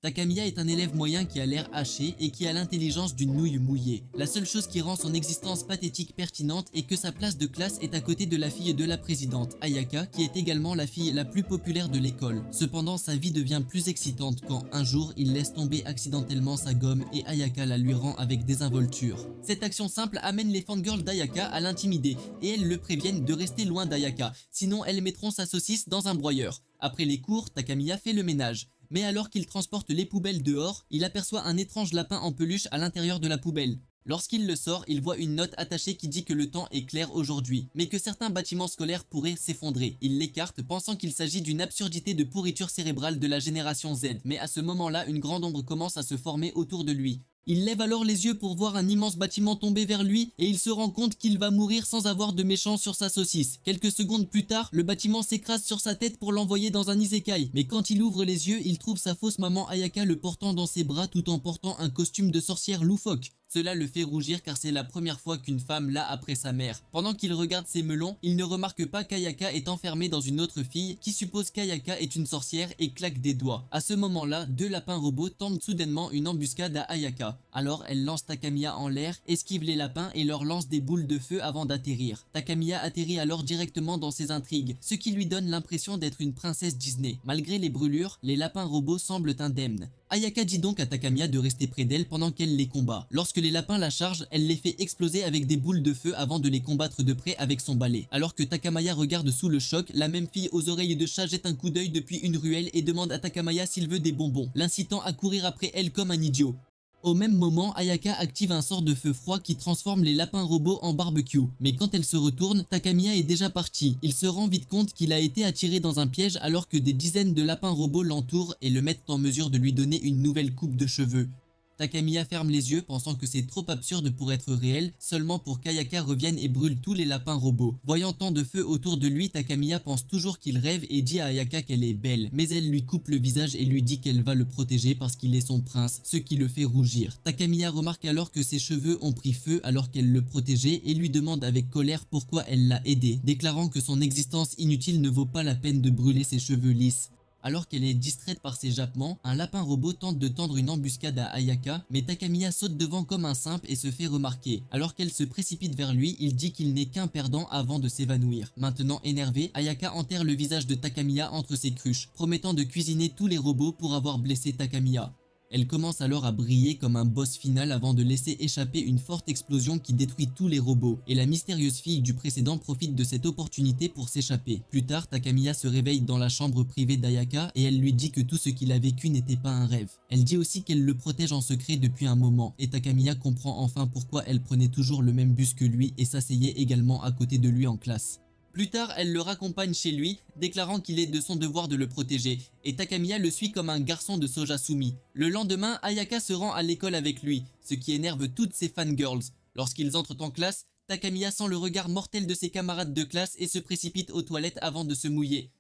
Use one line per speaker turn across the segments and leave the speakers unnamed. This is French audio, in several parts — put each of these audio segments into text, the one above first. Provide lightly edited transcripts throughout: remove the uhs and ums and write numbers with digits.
Takamiya est un élève moyen qui a l'air haché et qui a l'intelligence d'une nouille mouillée. La seule chose qui rend son existence pathétique pertinente est que sa place de classe est à côté de la fille de la présidente, Ayaka, qui est également la fille la plus populaire de l'école. Cependant, sa vie devient plus excitante quand, un jour, il laisse tomber accidentellement sa gomme et Ayaka la lui rend avec désinvolture. Cette action simple amène les fangirls d'Ayaka à l'intimider et elles le préviennent de rester loin d'Ayaka, sinon elles mettront sa saucisse dans un broyeur. Après les cours, Takamiya fait le ménage. Mais alors qu'il transporte les poubelles dehors, il aperçoit un étrange lapin en peluche à l'intérieur de la poubelle. Lorsqu'il le sort, il voit une note attachée qui dit que le temps est clair aujourd'hui, mais que certains bâtiments scolaires pourraient s'effondrer. Il l'écarte, pensant qu'il s'agit d'une absurdité de pourriture cérébrale de la génération Z. Mais à ce moment-là, une grande ombre commence à se former autour de lui. Il lève alors les yeux pour voir un immense bâtiment tomber vers lui et il se rend compte qu'il va mourir sans avoir de méchant sur sa saucisse. Quelques secondes plus tard, le bâtiment s'écrase sur sa tête pour l'envoyer dans un isekai. Mais quand il ouvre les yeux, il trouve sa fausse maman Ayaka le portant dans ses bras tout en portant un costume de sorcière loufoque. Cela le fait rougir car c'est la première fois qu'une femme l'a après sa mère. Pendant qu'il regarde ses melons, il ne remarque pas qu'Ayaka est enfermée dans une autre fille qui suppose qu'Ayaka est une sorcière et claque des doigts. À ce moment-là, deux lapins robots tentent soudainement une embuscade à Ayaka. Alors elle lance Takamiya en l'air, esquive les lapins et leur lance des boules de feu avant d'atterrir. Takamiya atterrit alors directement dans ses intrigues, ce qui lui donne l'impression d'être une princesse Disney. Malgré les brûlures, les lapins robots semblent indemnes. Ayaka dit donc à Takamiya de rester près d'elle pendant qu'elle les combat. Lorsque les lapins la chargent, elle les fait exploser avec des boules de feu avant de les combattre de près avec son balai. Alors que Takamiya regarde sous le choc, la même fille aux oreilles de chat jette un coup d'œil depuis une ruelle et demande à Takamiya s'il veut des bonbons, l'incitant à courir après elle comme un idiot. Au même moment, Ayaka active un sort de feu froid qui transforme les lapins robots en barbecue. Mais quand elle se retourne, Takamiya est déjà parti. Il se rend vite compte qu'il a été attiré dans un piège alors que des dizaines de lapins robots l'entourent et le mettent en mesure de lui donner une nouvelle coupe de cheveux. Takamiya ferme les yeux pensant que c'est trop absurde pour être réel, seulement pour qu'Ayaka revienne et brûle tous les lapins robots. Voyant tant de feu autour de lui, Takamiya pense toujours qu'il rêve et dit à Ayaka qu'elle est belle, mais elle lui coupe le visage et lui dit qu'elle va le protéger parce qu'il est son prince, ce qui le fait rougir. Takamiya remarque alors que ses cheveux ont pris feu alors qu'elle le protégeait et lui demande avec colère pourquoi elle l'a aidé, déclarant que son existence inutile ne vaut pas la peine de brûler ses cheveux lisses. Alors qu'elle est distraite par ses jappements, un lapin robot tente de tendre une embuscade à Ayaka, mais Takamiya saute devant comme un simple et se fait remarquer. Alors qu'elle se précipite vers lui, il dit qu'il n'est qu'un perdant avant de s'évanouir. Maintenant énervé, Ayaka enterre le visage de Takamiya entre ses cruches, promettant de cuisiner tous les robots pour avoir blessé Takamiya. Elle commence alors à briller comme un boss final avant de laisser échapper une forte explosion qui détruit tous les robots, et la mystérieuse fille du précédent profite de cette opportunité pour s'échapper. Plus tard, Takamiya se réveille dans la chambre privée d'Ayaka et elle lui dit que tout ce qu'il a vécu n'était pas un rêve. Elle dit aussi qu'elle le protège en secret depuis un moment, et Takamiya comprend enfin pourquoi elle prenait toujours le même bus que lui et s'asseyait également à côté de lui en classe. Plus tard, elle le raccompagne chez lui, déclarant qu'il est de son devoir de le protéger, et Takamiya le suit comme un garçon de soja soumis. Le lendemain, Ayaka se rend à l'école avec lui, ce qui énerve toutes ses fangirls. Lorsqu'ils entrent en classe, Takamiya sent le regard mortel de ses camarades de classe et se précipite aux toilettes avant de se mouiller.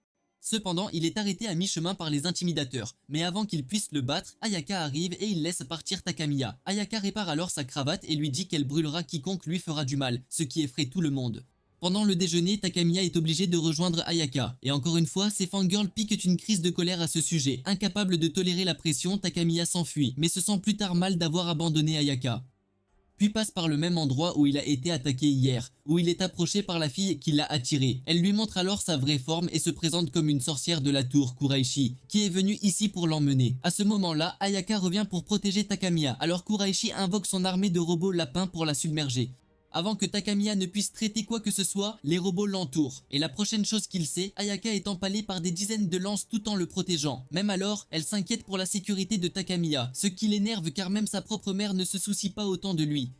Cependant, il est arrêté à mi-chemin par les intimidateurs, mais avant qu'ils puissent le battre, Ayaka arrive et il laisse partir Takamiya. Ayaka répare alors sa cravate et lui dit qu'elle brûlera quiconque lui fera du mal, ce qui effraie tout le monde. Pendant le déjeuner, Takamiya est obligé de rejoindre Ayaka. Et encore une fois, ses fangirls piquent une crise de colère à ce sujet. Incapable de tolérer la pression, Takamiya s'enfuit, mais se sent plus tard mal d'avoir abandonné Ayaka. Puis passe par le même endroit où il a été attaqué hier, où il est approché par la fille qui l'a attiré. Elle lui montre alors sa vraie forme et se présente comme une sorcière de la tour, Kuraishi, qui est venue ici pour l'emmener. À ce moment-là, Ayaka revient pour protéger Takamiya, alors Kuraishi invoque son armée de robots lapins pour la submerger. Avant que Takamiya ne puisse traiter quoi que ce soit, les robots l'entourent. Et la prochaine chose qu'il sait, Ayaka est empalée par des dizaines de lances tout en le protégeant. Même alors, elle s'inquiète pour la sécurité de Takamiya, ce qui l'énerve car même sa propre mère ne se soucie pas autant de lui.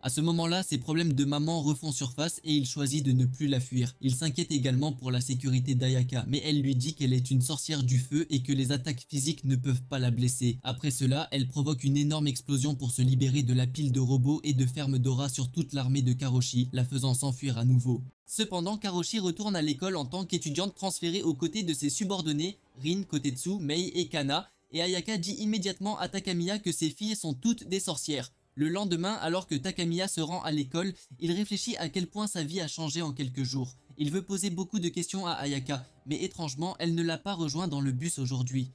À ce moment-là, ses problèmes de maman refont surface et il choisit de ne plus la fuir. Il s'inquiète également pour la sécurité d'Ayaka, mais elle lui dit qu'elle est une sorcière du feu et que les attaques physiques ne peuvent pas la blesser. Après cela, elle provoque une énorme explosion pour se libérer de la pile de robots et de fermes d'aura sur toute l'armée de Karoshi, la faisant s'enfuir à nouveau. Cependant, Karoshi retourne à l'école en tant qu'étudiante transférée aux côtés de ses subordonnés, Rin, Kotetsu, Mei et Kana, et Ayaka dit immédiatement à Takamiya que ses filles sont toutes des sorcières. Le lendemain, alors que Takamiya se rend à l'école, il réfléchit à quel point sa vie a changé en quelques jours. Il veut poser beaucoup de questions à Ayaka, mais étrangement, elle ne l'a pas rejoint dans le bus aujourd'hui.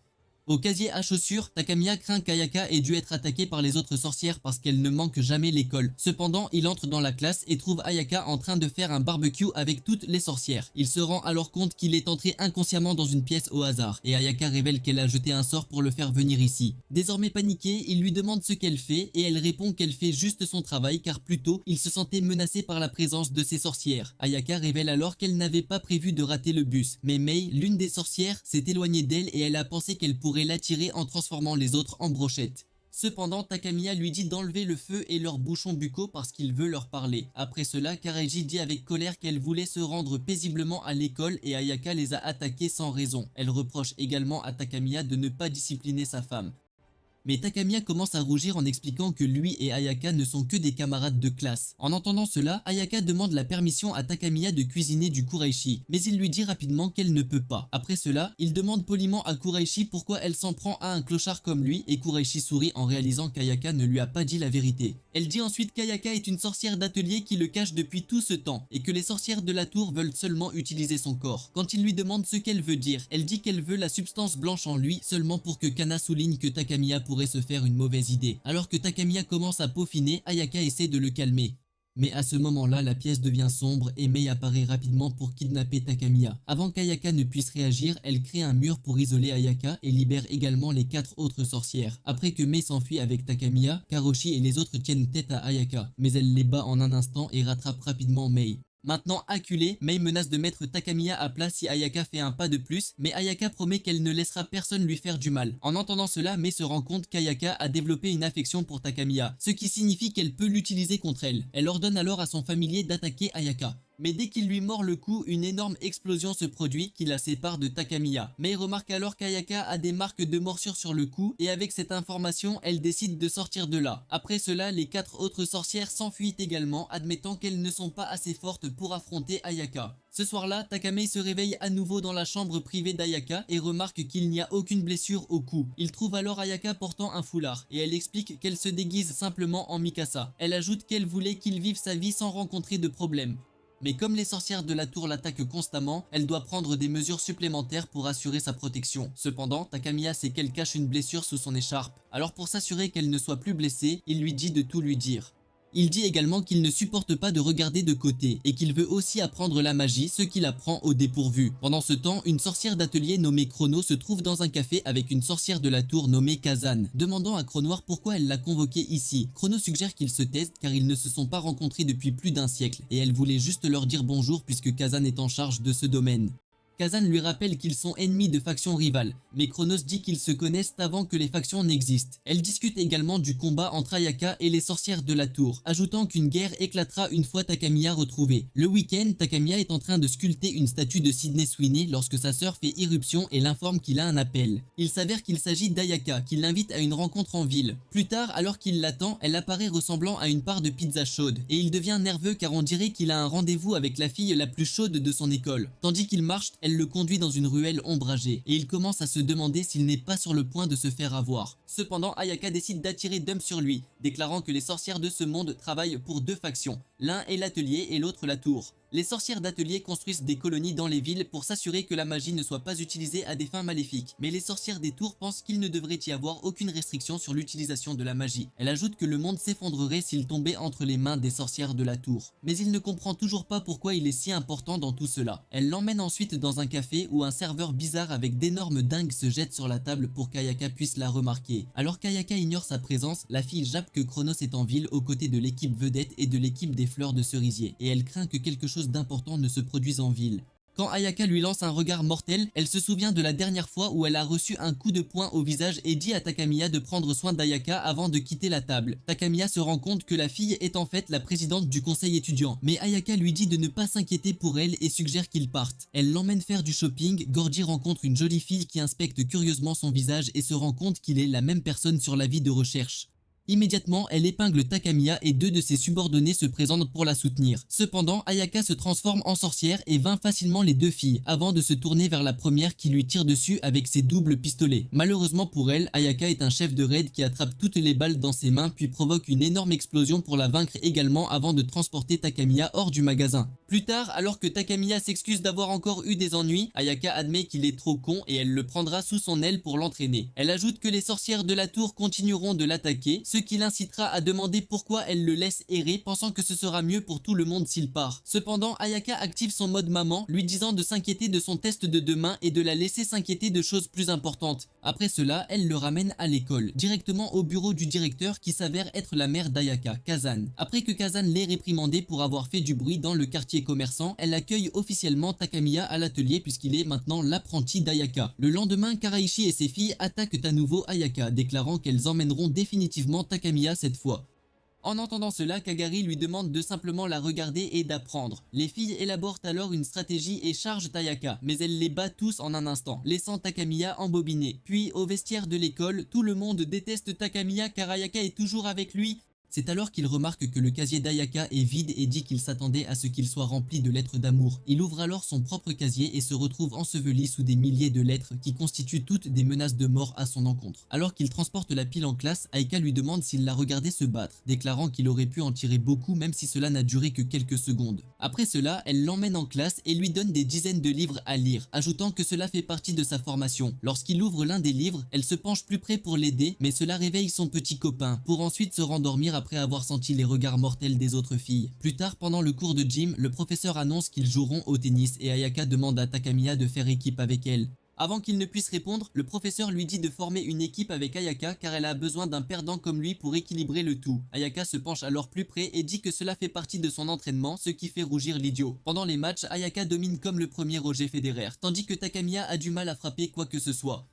Au casier à chaussures, Takamiya craint qu'Ayaka ait dû être attaquée par les autres sorcières parce qu'elle ne manque jamais l'école. Cependant, il entre dans la classe et trouve Ayaka en train de faire un barbecue avec toutes les sorcières. Il se rend alors compte qu'il est entré inconsciemment dans une pièce au hasard et Ayaka révèle qu'elle a jeté un sort pour le faire venir ici. Désormais paniquée, il lui demande ce qu'elle fait et elle répond qu'elle fait juste son travail car plus tôt, il se sentait menacé par la présence de ces sorcières. Ayaka révèle alors qu'elle n'avait pas prévu de rater le bus, mais Mei, l'une des sorcières, s'est éloignée d'elle et elle a pensé qu'elle pourrait l'attirer en transformant les autres en brochettes. Cependant, Takamiya lui dit d'enlever le feu et leurs bouchons buccaux parce qu'il veut leur parler. Après cela, Kareji dit avec colère qu'elle voulait se rendre paisiblement à l'école et Ayaka les a attaqués sans raison. Elle reproche également à Takamiya de ne pas discipliner sa femme. Mais Takamiya commence à rougir en expliquant que lui et Ayaka ne sont que des camarades de classe. En entendant cela, Ayaka demande la permission à Takamiya de cuisiner du kuraishi, mais il lui dit rapidement qu'elle ne peut pas. Après cela, il demande poliment à Kuraishi pourquoi elle s'en prend à un clochard comme lui et Kuraishi sourit en réalisant qu'Ayaka ne lui a pas dit la vérité. Elle dit ensuite qu'Ayaka est une sorcière d'atelier qui le cache depuis tout ce temps et que les sorcières de la tour veulent seulement utiliser son corps. Quand il lui demande ce qu'elle veut dire, elle dit qu'elle veut la substance blanche en lui seulement pour que Kana souligne que Takamiya pourrait se faire une mauvaise idée. Alors que Takamiya commence à peaufiner, Ayaka essaie de le calmer. Mais à ce moment-là, la pièce devient sombre et Mei apparaît rapidement pour kidnapper Takamiya. Avant qu'Ayaka ne puisse réagir, elle crée un mur pour isoler Ayaka et libère également les 4 autres sorcières. Après que Mei s'enfuit avec Takamiya, Karoshi et les autres tiennent tête à Ayaka, mais elle les bat en un instant et rattrape rapidement Mei. Maintenant acculée, Mei menace de mettre Takamiya à plat si Ayaka fait un pas de plus, mais Ayaka promet qu'elle ne laissera personne lui faire du mal. En entendant cela, Mei se rend compte qu'Ayaka a développé une affection pour Takamiya, ce qui signifie qu'elle peut l'utiliser contre elle. Elle ordonne alors à son familier d'attaquer Ayaka. Mais dès qu'il lui mord le cou, une énorme explosion se produit qui la sépare de Takamiya. Mei remarque alors qu'Ayaka a des marques de morsure sur le cou et avec cette information, elle décide de sortir de là. Après cela, les 4 autres sorcières s'enfuient également, admettant qu'elles ne sont pas assez fortes pour affronter Ayaka. Ce soir-là, Takamei se réveille à nouveau dans la chambre privée d'Ayaka et remarque qu'il n'y a aucune blessure au cou. Il trouve alors Ayaka portant un foulard et elle explique qu'elle se déguise simplement en Mikasa. Elle ajoute qu'elle voulait qu'il vive sa vie sans rencontrer de problème. Mais comme les sorcières de la tour l'attaquent constamment, elle doit prendre des mesures supplémentaires pour assurer sa protection. Cependant, Takamiya sait qu'elle cache une blessure sous son écharpe. Alors pour s'assurer qu'elle ne soit plus blessée, il lui dit de tout lui dire. Il dit également qu'il ne supporte pas de regarder de côté et qu'il veut aussi apprendre la magie, ce qu'il apprend au dépourvu. Pendant ce temps, une sorcière d'atelier nommée Chrono se trouve dans un café avec une sorcière de la tour nommée Kazan. Demandant à Chronoir pourquoi elle l'a convoqué ici, Chrono suggère qu'ils se testent car ils ne se sont pas rencontrés depuis plus d'un siècle et elle voulait juste leur dire bonjour puisque Kazan est en charge de ce domaine. Kazan lui rappelle qu'ils sont ennemis de factions rivales, mais Chronos dit qu'ils se connaissent avant que les factions n'existent. Elle discute également du combat entre Ayaka et les sorcières de la tour, ajoutant qu'une guerre éclatera une fois Takamiya retrouvée. Le week-end, Takamiya est en train de sculpter une statue de Sydney Sweeney lorsque sa sœur fait irruption et l'informe qu'il a un appel. Il s'avère qu'il s'agit d'Ayaka, qui l'invite à une rencontre en ville. Plus tard, alors qu'il l'attend, elle apparaît ressemblant à une part de pizza chaude, et il devient nerveux car on dirait qu'il a un rendez-vous avec la fille la plus chaude de son école. Tandis qu'il marche, elle le conduit dans une ruelle ombragée et il commence à se demander s'il n'est pas sur le point de se faire avoir. Cependant, Ayaka décide d'attirer Dump sur lui, déclarant que les sorcières de ce monde travaillent pour 2 factions. L'un est l'atelier et l'autre la tour. Les sorcières d'atelier construisent des colonies dans les villes pour s'assurer que la magie ne soit pas utilisée à des fins maléfiques. Mais les sorcières des tours pensent qu'il ne devrait y avoir aucune restriction sur l'utilisation de la magie. Elle ajoute que le monde s'effondrerait s'il tombait entre les mains des sorcières de la tour. Mais il ne comprend toujours pas pourquoi il est si important dans tout cela. Elle l'emmène ensuite dans un café où un serveur bizarre avec d'énormes dingues se jette sur la table pour qu'Ayaka puisse la remarquer. Alors qu'Ayaka ignore sa présence, la fille jappe que Chronos est en ville aux côtés de l'équipe vedette et de l'équipe des fleurs de cerisier. Et elle craint que quelque chose d'important ne se produise en ville. Quand Ayaka lui lance un regard mortel, elle se souvient de la dernière fois où elle a reçu un coup de poing au visage et dit à Takamiya de prendre soin d'Ayaka avant de quitter la table. Takamiya se rend compte que la fille est en fait la présidente du conseil étudiant, mais Ayaka lui dit de ne pas s'inquiéter pour elle et suggère qu'ils partent. Elle l'emmène faire du shopping, Gorji rencontre une jolie fille qui inspecte curieusement son visage et se rend compte qu'il est la même personne sur l'avis de recherche. Immédiatement, elle épingle Takamiya et deux de ses subordonnés se présentent pour la soutenir. Cependant, Ayaka se transforme en sorcière et vainc facilement les deux filles, avant de se tourner vers la première qui lui tire dessus avec ses doubles pistolets. Malheureusement pour elle, Ayaka est un chef de raid qui attrape toutes les balles dans ses mains puis provoque une énorme explosion pour la vaincre également avant de transporter Takamiya hors du magasin. Plus tard, alors que Takamiya s'excuse d'avoir encore eu des ennuis, Ayaka admet qu'il est trop con et elle le prendra sous son aile pour l'entraîner. Elle ajoute que les sorcières de la tour continueront de l'attaquer, ce qui l'incitera à demander pourquoi elle le laisse errer, pensant que ce sera mieux pour tout le monde s'il part. Cependant, Ayaka active son mode maman, lui disant de s'inquiéter de son test de demain et de la laisser s'inquiéter de choses plus importantes. Après cela, elle le ramène à l'école, directement au bureau du directeur qui s'avère être la mère d'Ayaka, Kazan. Après que Kazan l'ait réprimandé pour avoir fait du bruit dans le quartier commerçant, elle accueille officiellement Takamiya à l'atelier puisqu'il est maintenant l'apprenti d'Ayaka. Le lendemain, Karaishi et ses filles attaquent à nouveau Ayaka, déclarant qu'elles emmèneront définitivement Takamiya cette fois. En entendant cela, Kagari lui demande de simplement la regarder et d'apprendre. Les filles élaborent alors une stratégie et chargent Ayaka, mais elle les bat tous en un instant, laissant Takamiya embobiner. Puis, au vestiaire de l'école, tout le monde déteste Takamiya car Ayaka est toujours avec lui. C'est alors qu'il remarque que le casier d'Ayaka est vide et dit qu'il s'attendait à ce qu'il soit rempli de lettres d'amour. Il ouvre alors son propre casier et se retrouve enseveli sous des milliers de lettres qui constituent toutes des menaces de mort à son encontre. Alors qu'il transporte la pile en classe, Aika lui demande s'il l'a regardé se battre, déclarant qu'il aurait pu en tirer beaucoup même si cela n'a duré que quelques secondes. Après cela, elle l'emmène en classe et lui donne des dizaines de livres à lire, ajoutant que cela fait partie de sa formation. Lorsqu'il ouvre l'un des livres, elle se penche plus près pour l'aider, mais cela réveille son petit copain, pour ensuite se rendormir après avoir senti les regards mortels des autres filles. Plus tard, pendant le cours de gym, le professeur annonce qu'ils joueront au tennis et Ayaka demande à Takamiya de faire équipe avec elle. Avant qu'il ne puisse répondre, le professeur lui dit de former une équipe avec Ayaka car elle a besoin d'un perdant comme lui pour équilibrer le tout. Ayaka se penche alors plus près et dit que cela fait partie de son entraînement, ce qui fait rougir l'idiot. Pendant les matchs, Ayaka domine comme le premier Roger Federer, tandis que Takamiya a du mal à frapper quoi que ce soit.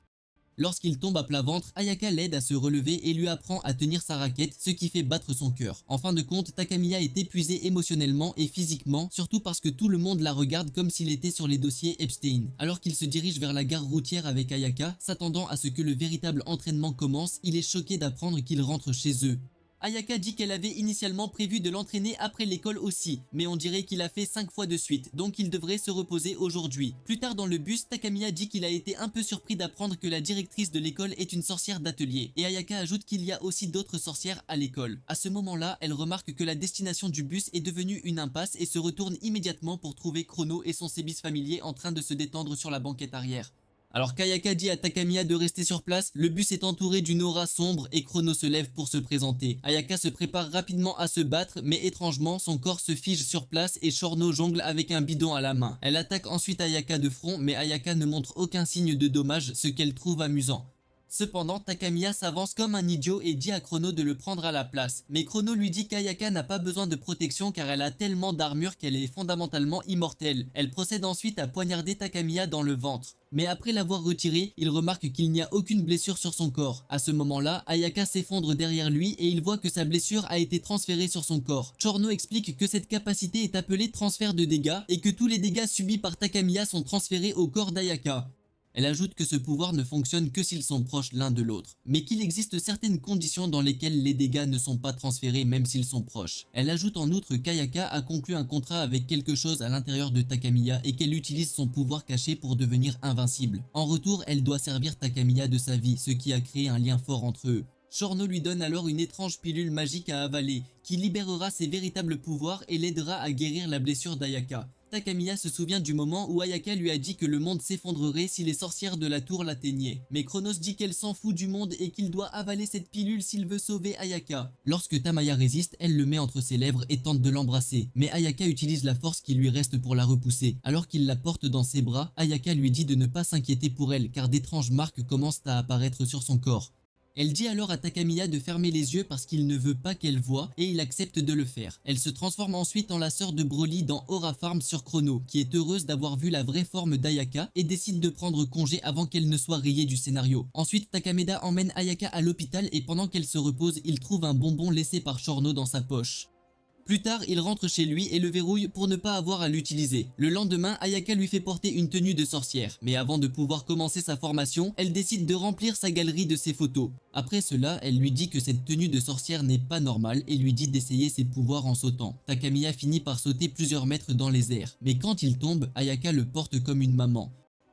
Lorsqu'il tombe à plat ventre, Ayaka l'aide à se relever et lui apprend à tenir sa raquette, ce qui fait battre son cœur. En fin de compte, Takamiya est épuisé émotionnellement et physiquement, surtout parce que tout le monde la regarde comme s'il était sur les dossiers Epstein. Alors qu'il se dirige vers la gare routière avec Ayaka, s'attendant à ce que le véritable entraînement commence, il est choqué d'apprendre qu'il rentre chez eux. Ayaka dit qu'elle avait initialement prévu de l'entraîner après l'école aussi, mais on dirait qu'il a fait 5 fois de suite, donc il devrait se reposer aujourd'hui. Plus tard dans le bus, Takamiya dit qu'il a été un peu surpris d'apprendre que la directrice de l'école est une sorcière d'atelier, et Ayaka ajoute qu'il y a aussi d'autres sorcières à l'école. À ce moment-là, elle remarque que la destination du bus est devenue une impasse et se retourne immédiatement pour trouver Chrono et son sébice familier en train de se détendre sur la banquette arrière. Alors qu'Ayaka dit à Takamiya de rester sur place, le bus est entouré d'une aura sombre et Chrono se lève pour se présenter. Ayaka se prépare rapidement à se battre, mais étrangement, son corps se fige sur place et Chrono jongle avec un bidon à la main. Elle attaque ensuite Ayaka de front, mais Ayaka ne montre aucun signe de dommage, ce qu'elle trouve amusant. Cependant, Takamiya s'avance comme un idiot et dit à Chrono de le prendre à la place. Mais Chrono lui dit qu'Ayaka n'a pas besoin de protection car elle a tellement d'armure qu'elle est fondamentalement immortelle. Elle procède ensuite à poignarder Takamiya dans le ventre. Mais après l'avoir retiré, il remarque qu'il n'y a aucune blessure sur son corps. À ce moment-là, Ayaka s'effondre derrière lui et il voit que sa blessure a été transférée sur son corps. Chrono explique que cette capacité est appelée transfert de dégâts et que tous les dégâts subis par Takamiya sont transférés au corps d'Ayaka. Elle ajoute que ce pouvoir ne fonctionne que s'ils sont proches l'un de l'autre, mais qu'il existe certaines conditions dans lesquelles les dégâts ne sont pas transférés même s'ils sont proches. Elle ajoute en outre qu'Ayaka a conclu un contrat avec quelque chose à l'intérieur de Takamiya et qu'elle utilise son pouvoir caché pour devenir invincible. En retour, elle doit servir Takamiya de sa vie, ce qui a créé un lien fort entre eux. Chrono lui donne alors une étrange pilule magique à avaler, qui libérera ses véritables pouvoirs et l'aidera à guérir la blessure d'Ayaka. Takamiya se souvient du moment où Ayaka lui a dit que le monde s'effondrerait si les sorcières de la tour l'atteignaient. Mais Chronos dit qu'elle s'en fout du monde et qu'il doit avaler cette pilule s'il veut sauver Ayaka. Lorsque Tamaya résiste, elle le met entre ses lèvres et tente de l'embrasser. Mais Ayaka utilise la force qui lui reste pour la repousser. Alors qu'il la porte dans ses bras, Ayaka lui dit de ne pas s'inquiéter pour elle car d'étranges marques commencent à apparaître sur son corps. Elle dit alors à Takamiya de fermer les yeux parce qu'il ne veut pas qu'elle voie et il accepte de le faire. Elle se transforme ensuite en la sœur de Broly dans Aura Farm sur Chrono, qui est heureuse d'avoir vu la vraie forme d'Ayaka et décide de prendre congé avant qu'elle ne soit rayée du scénario. Ensuite, Takameda emmène Ayaka à l'hôpital et pendant qu'elle se repose, il trouve un bonbon laissé par Chrono dans sa poche. Plus tard, il rentre chez lui et le verrouille pour ne pas avoir à l'utiliser. Le lendemain, Ayaka lui fait porter une tenue de sorcière, mais avant de pouvoir commencer sa formation, elle décide de remplir sa galerie de ses photos. Après cela, elle lui dit que cette tenue de sorcière n'est pas normale et lui dit d'essayer ses pouvoirs en sautant. Takamiya finit par sauter plusieurs mètres dans les airs, mais quand il tombe, Ayaka le porte comme une maman.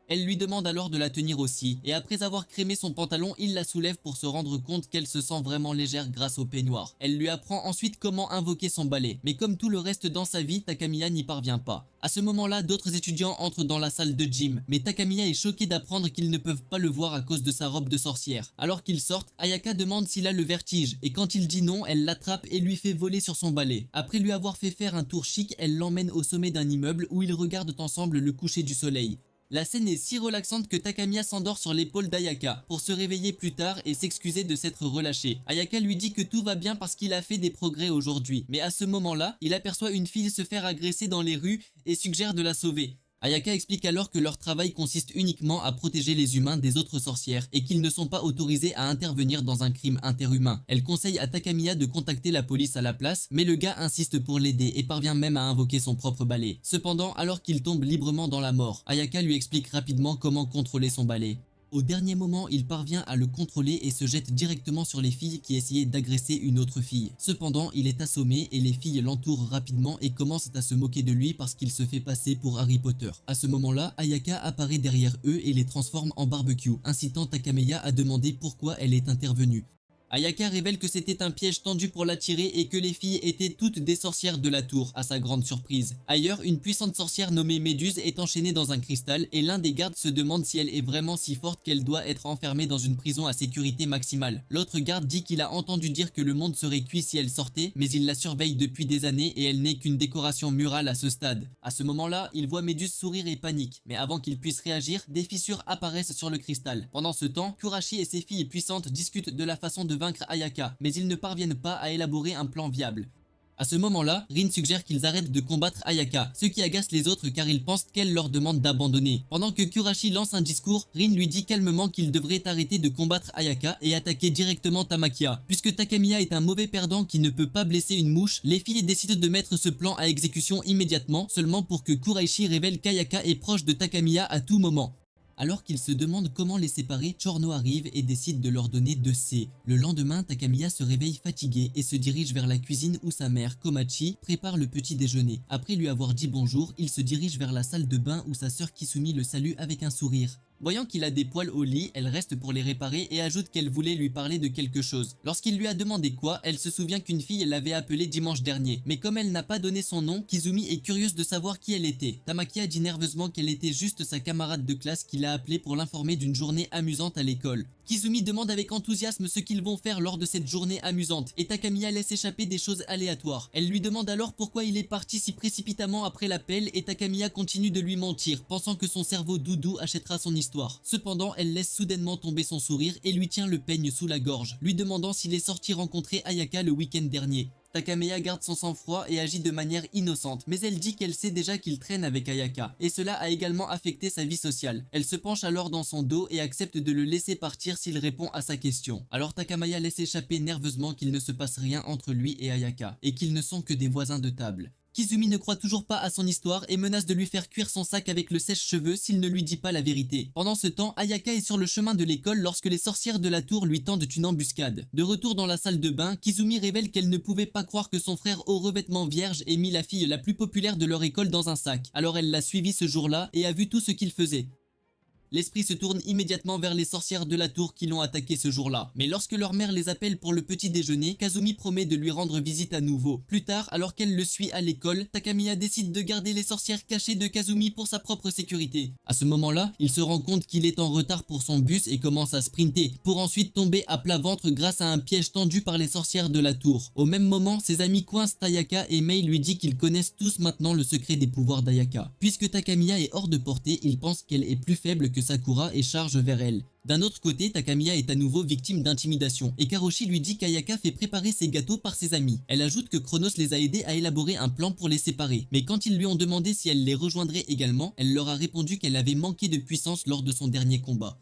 Elle lui demande alors de la tenir aussi, et après avoir crémé son pantalon, il la soulève pour se rendre compte qu'elle se sent vraiment légère grâce au peignoir. Elle lui apprend ensuite comment invoquer son balai, mais comme tout le reste dans sa vie, Takamiya n'y parvient pas. À ce moment-là, d'autres étudiants entrent dans la salle de gym, mais Takamiya est choqué d'apprendre qu'ils ne peuvent pas le voir à cause de sa robe de sorcière. Alors qu'ils sortent, Ayaka demande s'il a le vertige, et quand il dit non, elle l'attrape et lui fait voler sur son balai. Après lui avoir fait faire un tour chic, elle l'emmène au sommet d'un immeuble où ils regardent ensemble le coucher du soleil. La scène est si relaxante que Takamiya s'endort sur l'épaule d'Ayaka pour se réveiller plus tard et s'excuser de s'être relâché. Ayaka lui dit que tout va bien parce qu'il a fait des progrès aujourd'hui, mais à ce moment-là, il aperçoit une fille se faire agresser dans les rues et suggère de la sauver. Ayaka explique alors que leur travail consiste uniquement à protéger les humains des autres sorcières et qu'ils ne sont pas autorisés à intervenir dans un crime interhumain. Elle conseille à Takamiya de contacter la police à la place, mais le gars insiste pour l'aider et parvient même à invoquer son propre balai. Cependant, alors qu'il tombe librement dans la mort, Ayaka lui explique rapidement comment contrôler son balai. Au dernier moment, il parvient à le contrôler et se jette directement sur les filles qui essayaient d'agresser une autre fille. Cependant, il est assommé et les filles l'entourent rapidement et commencent à se moquer de lui parce qu'il se fait passer pour Harry Potter. À ce moment-là, Ayaka apparaît derrière eux et les transforme en barbecue, incitant Takamiya à demander pourquoi elle est intervenue. Ayaka révèle que c'était un piège tendu pour l'attirer et que les filles étaient toutes des sorcières de la tour, à sa grande surprise. Ailleurs, une puissante sorcière nommée Méduse est enchaînée dans un cristal et l'un des gardes se demande si elle est vraiment si forte qu'elle doit être enfermée dans une prison à sécurité maximale. L'autre garde dit qu'il a entendu dire que le monde serait cuit si elle sortait, mais il la surveille depuis des années et elle n'est qu'une décoration murale à ce stade. À ce moment-là, il voit Méduse sourire et panique, mais avant qu'il puisse réagir, des fissures apparaissent sur le cristal. Pendant ce temps, Kurashi et ses filles puissantes discutent de la façon de vaincre Ayaka, mais ils ne parviennent pas à élaborer un plan viable. À ce moment-là, Rin suggère qu'ils arrêtent de combattre Ayaka, ce qui agace les autres car ils pensent qu'elle leur demande d'abandonner. Pendant que Kurashi lance un discours, Rin lui dit calmement qu'ils devraient arrêter de combattre Ayaka et attaquer directement Tamakia. Puisque Takamiya est un mauvais perdant qui ne peut pas blesser une mouche, les filles décident de mettre ce plan à exécution immédiatement, seulement pour que Kuraishi révèle qu'Ayaka est proche de Takamiya à tout moment. Alors qu'ils se demandent comment les séparer, Chorno arrive et décide de leur donner 2C. Le lendemain, Takamiya se réveille fatigué et se dirige vers la cuisine où sa mère, Komachi, prépare le petit déjeuner. Après lui avoir dit bonjour, il se dirige vers la salle de bain où sa sœur Kisumi le salue avec un sourire. Voyant qu'il a des poils au lit, elle reste pour les réparer et ajoute qu'elle voulait lui parler de quelque chose. Lorsqu'il lui a demandé quoi, elle se souvient qu'une fille l'avait appelée dimanche dernier. Mais comme elle n'a pas donné son nom, Kizumi est curieuse de savoir qui elle était. Tamakia dit nerveusement qu'elle était juste sa camarade de classe qui l'a appelée pour l'informer d'une journée amusante à l'école. Kizumi demande avec enthousiasme ce qu'ils vont faire lors de cette journée amusante et Takamiya laisse échapper des choses aléatoires. Elle lui demande alors pourquoi il est parti si précipitamment après l'appel et Takamiya continue de lui mentir, pensant que son cerveau doudou achètera son histoire. Cependant, elle laisse soudainement tomber son sourire et lui tient le peigne sous la gorge, lui demandant s'il est sorti rencontrer Ayaka le week-end dernier. Takamiya garde son sang-froid et agit de manière innocente, mais elle dit qu'elle sait déjà qu'il traîne avec Ayaka, et cela a également affecté sa vie sociale. Elle se penche alors dans son dos et accepte de le laisser partir s'il répond à sa question. Alors Takamiya laisse échapper nerveusement qu'il ne se passe rien entre lui et Ayaka, et qu'ils ne sont que des voisins de table. Kizumi ne croit toujours pas à son histoire et menace de lui faire cuire son sac avec le sèche-cheveux s'il ne lui dit pas la vérité. Pendant ce temps, Ayaka est sur le chemin de l'école lorsque les sorcières de la tour lui tendent une embuscade. De retour dans la salle de bain, Kizumi révèle qu'elle ne pouvait pas croire que son frère au revêtement vierge ait mis la fille la plus populaire de leur école dans un sac. Alors elle l'a suivi ce jour-là et a vu tout ce qu'il faisait. L'esprit se tourne immédiatement vers les sorcières de la tour qui l'ont attaqué ce jour-là. Mais lorsque leur mère les appelle pour le petit déjeuner, Kazumi promet de lui rendre visite à nouveau. Plus tard, alors qu'elle le suit à l'école, Takamiya décide de garder les sorcières cachées de Kazumi pour sa propre sécurité. À ce moment-là, il se rend compte qu'il est en retard pour son bus et commence à sprinter, pour ensuite tomber à plat ventre grâce à un piège tendu par les sorcières de la tour. Au même moment, ses amis coincent Ayaka et Mei lui dit qu'ils connaissent tous maintenant le secret des pouvoirs d'Ayaka. Puisque Takamiya est hors de portée, il pense qu'elle est plus faible que Sakura et charge vers elle. D'un autre côté, Takamiya est à nouveau victime d'intimidation et Karoshi lui dit qu'Ayaka fait préparer ses gâteaux par ses amis. Elle ajoute que Chronos les a aidés à élaborer un plan pour les séparer, mais quand ils lui ont demandé si elle les rejoindrait également, elle leur a répondu qu'elle avait manqué de puissance lors de son dernier combat.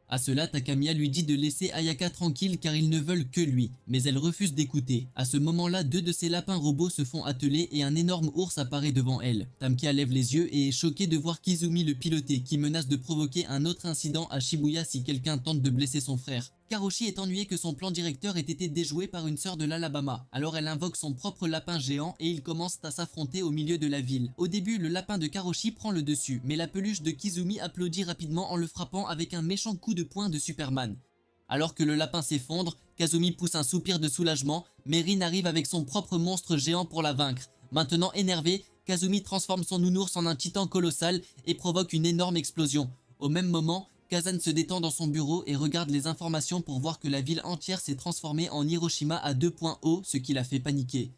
À cela, Takamiya lui dit de laisser Ayaka tranquille car ils ne veulent que lui, mais elle refuse d'écouter. À ce moment-là, deux de ses lapins robots se font atteler et un énorme ours apparaît devant elle. Tamkia lève les yeux et est choquée de voir Kizumi le piloter qui menace de provoquer un autre incident à Shibuya si quelqu'un tente de blesser son frère. Karoshi est ennuyée que son plan directeur ait été déjoué par une sœur de l'Alabama. Alors elle invoque son propre lapin géant et ils commencent à s'affronter au milieu de la ville. Au début, le lapin de Karoshi prend le dessus, mais la peluche de Kizumi applaudit rapidement en le frappant avec un méchant coup de poing de Superman. Alors que le lapin s'effondre, Kazumi pousse un soupir de soulagement, mais Rin arrive avec son propre monstre géant pour la vaincre. Maintenant énervé, Kazumi transforme son nounours en un titan colossal et provoque une énorme explosion. Au même moment, Kazan se détend dans son bureau et regarde les informations pour voir que la ville entière s'est transformée en Hiroshima à 2.0, ce qui la fait paniquer.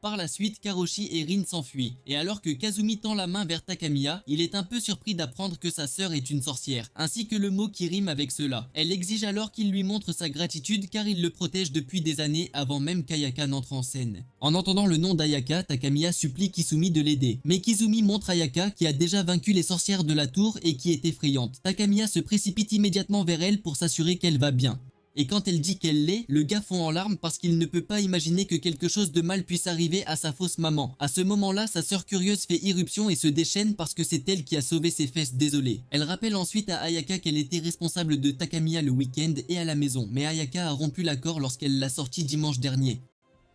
Par la suite, Karoshi et Rin s'enfuient, et alors que Kazumi tend la main vers Takamiya, il est un peu surpris d'apprendre que sa sœur est une sorcière, ainsi que le mot qui rime avec cela. Elle exige alors qu'il lui montre sa gratitude car il le protège depuis des années avant même qu'Ayaka n'entre en scène. En entendant le nom d'Ayaka, Takamiya supplie Kizumi de l'aider, mais Kizumi montre Ayaka qui a déjà vaincu les sorcières de la tour et qui est effrayante. Takamiya se précipite immédiatement vers elle pour s'assurer qu'elle va bien. Et quand elle dit qu'elle l'est, le gars fond en larmes parce qu'il ne peut pas imaginer que quelque chose de mal puisse arriver à sa fausse maman. À ce moment-là, sa sœur curieuse fait irruption et se déchaîne parce que c'est elle qui a sauvé ses fesses désolées. Elle rappelle ensuite à Ayaka qu'elle était responsable de Takamiya le week-end et à la maison, mais Ayaka a rompu l'accord lorsqu'elle l'a sorti dimanche dernier.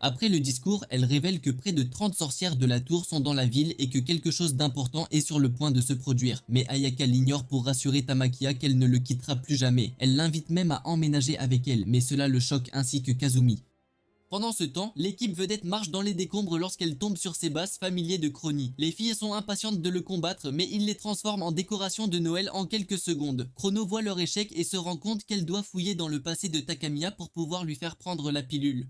Après le discours, elle révèle que près de 30 sorcières de la tour sont dans la ville et que quelque chose d'important est sur le point de se produire. Mais Ayaka l'ignore pour rassurer Tamakiya qu'elle ne le quittera plus jamais. Elle l'invite même à emménager avec elle, mais cela le choque ainsi que Kazumi. Pendant ce temps, l'équipe vedette marche dans les décombres lorsqu'elle tombe sur Sebas, familier de Crony. Les filles sont impatientes de le combattre, mais il les transforme en décoration de Noël en quelques secondes. Chrono voit leur échec et se rend compte qu'elle doit fouiller dans le passé de Takamiya pour pouvoir lui faire prendre la pilule.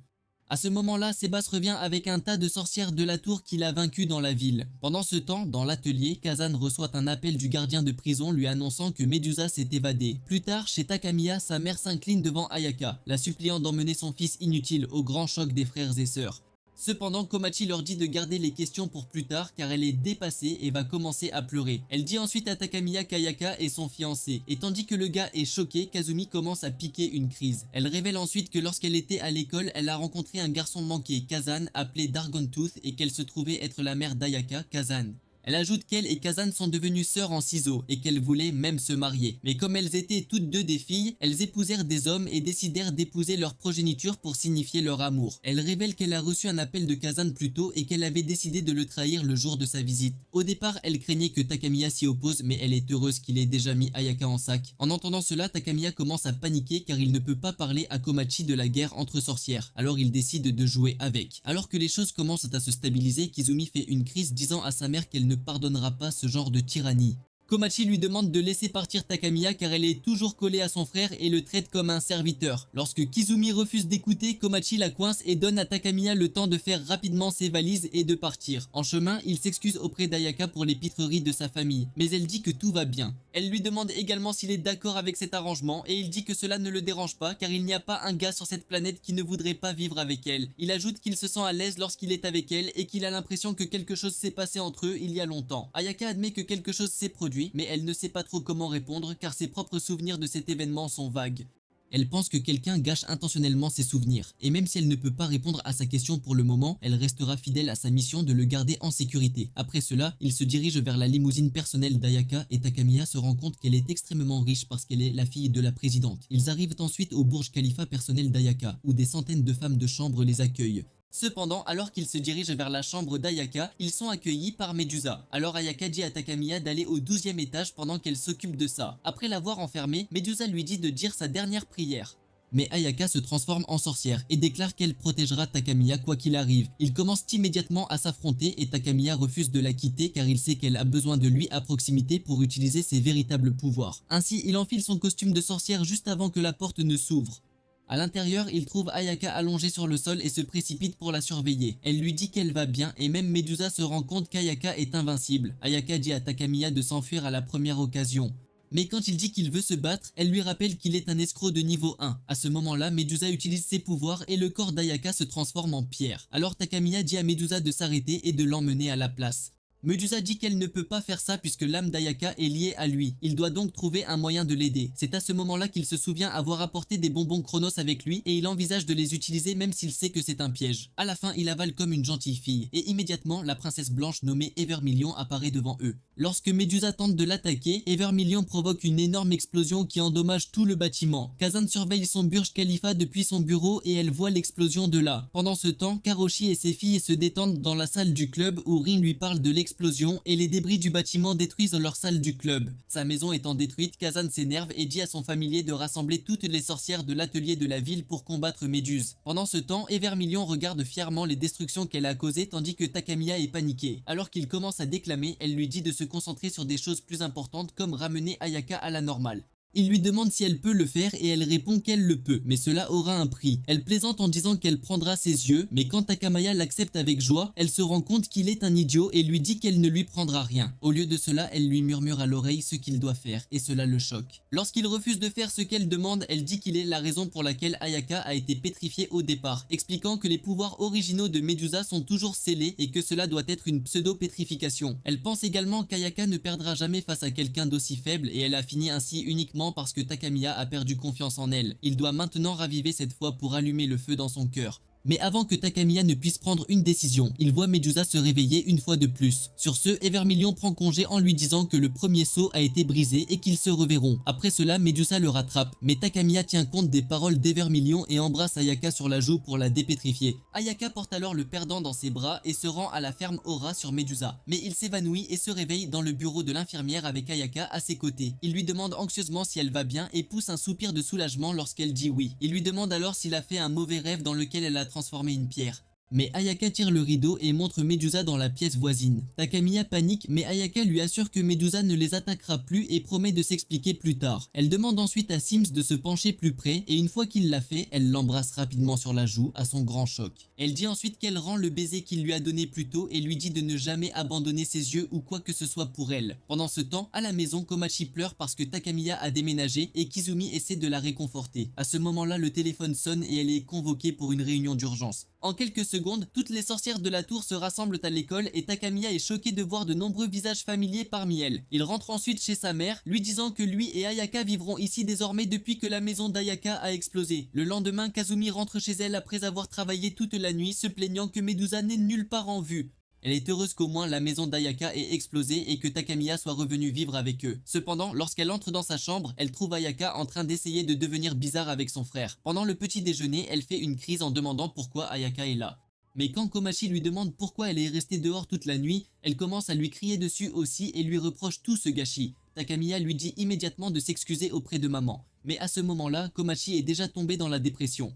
À ce moment-là, Sebas revient avec un tas de sorcières de la tour qu'il a vaincues dans la ville. Pendant ce temps, dans l'atelier, Kazan reçoit un appel du gardien de prison lui annonçant que Medusa s'est évadée. Plus tard, chez Takamiya, sa mère s'incline devant Ayaka, la suppliant d'emmener son fils inutile au grand choc des frères et sœurs. Cependant, Komachi leur dit de garder les questions pour plus tard car elle est dépassée et va commencer à pleurer. Elle dit ensuite à Takamiya qu'Ayaka est son fiancé, et tandis que le gars est choqué, Kazumi commence à piquer une crise. Elle révèle ensuite que lorsqu'elle était à l'école, elle a rencontré un garçon manqué, Kazan, appelé Dargontooth, et qu'elle se trouvait être la mère d'Ayaka, Kazan. Elle ajoute qu'elle et Kazan sont devenues sœurs en ciseaux et qu'elles voulaient même se marier. Mais comme elles étaient toutes deux des filles, elles épousèrent des hommes et décidèrent d'épouser leur progéniture pour signifier leur amour. Elle révèle qu'elle a reçu un appel de Kazan plus tôt et qu'elle avait décidé de le trahir le jour de sa visite. Au départ, elle craignait que Takamiya s'y oppose, mais elle est heureuse qu'il ait déjà mis Ayaka en sac. En entendant cela, Takamiya commence à paniquer car il ne peut pas parler à Komachi de la guerre entre sorcières. Alors il décide de jouer avec. Alors que les choses commencent à se stabiliser, Kizumi fait une crise disant à sa mère qu'elle ne pardonnera pas ce genre de tyrannie. Komachi lui demande de laisser partir Takamiya car elle est toujours collée à son frère et le traite comme un serviteur. Lorsque Kizumi refuse d'écouter, Komachi la coince et donne à Takamiya le temps de faire rapidement ses valises et de partir. En chemin, il s'excuse auprès d'Ayaka pour les pitreries de sa famille, mais elle dit que tout va bien. Elle lui demande également s'il est d'accord avec cet arrangement et il dit que cela ne le dérange pas car il n'y a pas un gars sur cette planète qui ne voudrait pas vivre avec elle. Il ajoute qu'il se sent à l'aise lorsqu'il est avec elle et qu'il a l'impression que quelque chose s'est passé entre eux il y a longtemps. Ayaka admet que quelque chose s'est produit, mais elle ne sait pas trop comment répondre car ses propres souvenirs de cet événement sont vagues. Elle pense que quelqu'un gâche intentionnellement ses souvenirs, et même si elle ne peut pas répondre à sa question pour le moment, elle restera fidèle à sa mission de le garder en sécurité. Après cela, il se dirige vers la limousine personnelle d'Ayaka et Takamiya se rend compte qu'elle est extrêmement riche parce qu'elle est la fille de la présidente. Ils arrivent ensuite au Burj Khalifa personnel d'Ayaka, où des centaines de femmes de chambre les accueillent. Cependant, alors qu'ils se dirigent vers la chambre d'Ayaka, ils sont accueillis par Medusa. Alors Ayaka dit à Takamiya d'aller au 12e étage pendant qu'elle s'occupe de ça. Après l'avoir enfermée, Medusa lui dit de dire sa dernière prière. Mais Ayaka se transforme en sorcière et déclare qu'elle protégera Takamiya quoi qu'il arrive. Ils commencent immédiatement à s'affronter et Takamiya refuse de la quitter car il sait qu'elle a besoin de lui à proximité pour utiliser ses véritables pouvoirs. Ainsi, il enfile son costume de sorcière juste avant que la porte ne s'ouvre. À l'intérieur, il trouve Ayaka allongée sur le sol et se précipite pour la surveiller. Elle lui dit qu'elle va bien et même Medusa se rend compte qu'Ayaka est invincible. Ayaka dit à Takamiya de s'enfuir à la première occasion. Mais quand il dit qu'il veut se battre, elle lui rappelle qu'il est un escroc de niveau 1. À ce moment-là, Medusa utilise ses pouvoirs et le corps d'Ayaka se transforme en pierre. Alors Takamiya dit à Medusa de s'arrêter et de l'emmener à la place. Medusa dit qu'elle ne peut pas faire ça puisque l'âme d'Ayaka est liée à lui. Il doit donc trouver un moyen de l'aider. C'est à ce moment-là qu'il se souvient avoir apporté des bonbons Chronos avec lui et il envisage de les utiliser même s'il sait que c'est un piège. À la fin, il avale comme une gentille fille et immédiatement, la princesse blanche nommée Evermillion apparaît devant eux. Lorsque Medusa tente de l'attaquer, Evermillion provoque une énorme explosion qui endommage tout le bâtiment. Kazan surveille son Burj Khalifa depuis son bureau et elle voit l'explosion de là. Pendant ce temps, Karoshi et ses filles se détendent dans la salle du club où Rin lui parle de l'explosion et les débris du bâtiment détruisent leur salle du club. Sa maison étant détruite, Kazan s'énerve et dit à son familier de rassembler toutes les sorcières de l'atelier de la ville pour combattre Méduse. Pendant ce temps, Evermillion regarde fièrement les destructions qu'elle a causées tandis que Takamiya est paniquée. Alors qu'il commence à déclamer, elle lui dit de se concentrer sur des choses plus importantes comme ramener Ayaka à la normale. Il lui demande si elle peut le faire et elle répond qu'elle le peut, mais cela aura un prix. Elle plaisante en disant qu'elle prendra ses yeux, mais quand Takamaya l'accepte avec joie, elle se rend compte qu'il est un idiot et lui dit qu'elle ne lui prendra rien. Au lieu de cela, elle lui murmure à l'oreille ce qu'il doit faire, et cela le choque. Lorsqu'il refuse de faire ce qu'elle demande, elle dit qu'il est la raison pour laquelle Ayaka a été pétrifiée au départ, expliquant que les pouvoirs originaux de Medusa sont toujours scellés et que cela doit être une pseudo-pétrification. Elle pense également qu'Ayaka ne perdra jamais face à quelqu'un d'aussi faible et elle a fini ainsi uniquement parce que Takamiya a perdu confiance en elle. Il doit maintenant raviver cette foi pour allumer le feu dans son cœur. Mais avant que Takamiya ne puisse prendre une décision, il voit Medusa se réveiller une fois de plus. Sur ce, Evermillion prend congé en lui disant que le premier sceau a été brisé et qu'ils se reverront. Après cela, Medusa le rattrape, mais Takamiya tient compte des paroles d'Evermillion et embrasse Ayaka sur la joue pour la dépétrifier. Ayaka porte alors le perdant dans ses bras et se rend à la ferme Aura sur Medusa. Mais il s'évanouit et se réveille dans le bureau de l'infirmière avec Ayaka à ses côtés. Il lui demande anxieusement si elle va bien et pousse un soupir de soulagement lorsqu'elle dit oui. Il lui demande alors s'il a fait un mauvais rêve dans lequel elle a transformer une pierre. Mais Ayaka tire le rideau et montre Medusa dans la pièce voisine. Takamiya panique mais Ayaka lui assure que Medusa ne les attaquera plus et promet de s'expliquer plus tard. Elle demande ensuite à Sims de se pencher plus près et une fois qu'il l'a fait, elle l'embrasse rapidement sur la joue à son grand choc. Elle dit ensuite qu'elle rend le baiser qu'il lui a donné plus tôt et lui dit de ne jamais abandonner ses yeux ou quoi que ce soit pour elle. Pendant ce temps, à la maison, Komachi pleure parce que Takamiya a déménagé et Kizumi essaie de la réconforter. À ce moment-là, le téléphone sonne et elle est convoquée pour une réunion d'urgence. En quelques secondes, toutes les sorcières de la tour se rassemblent à l'école et Takamiya est choqué de voir de nombreux visages familiers parmi elles. Il rentre ensuite chez sa mère, lui disant que lui et Ayaka vivront ici désormais depuis que la maison d'Ayaka a explosé. Le lendemain, Kazumi rentre chez elle après avoir travaillé toute la nuit, se plaignant que Medusa n'est nulle part en vue. Elle est heureuse qu'au moins la maison d'Ayaka ait explosé et que Takamiya soit revenu vivre avec eux. Cependant, lorsqu'elle entre dans sa chambre, elle trouve Ayaka en train d'essayer de devenir bizarre avec son frère. Pendant le petit déjeuner, elle fait une crise en demandant pourquoi Ayaka est là. Mais quand Komachi lui demande pourquoi elle est restée dehors toute la nuit, elle commence à lui crier dessus aussi et lui reproche tout ce gâchis. Takamiya lui dit immédiatement de s'excuser auprès de maman. Mais à ce moment-là, Komachi est déjà tombé dans la dépression.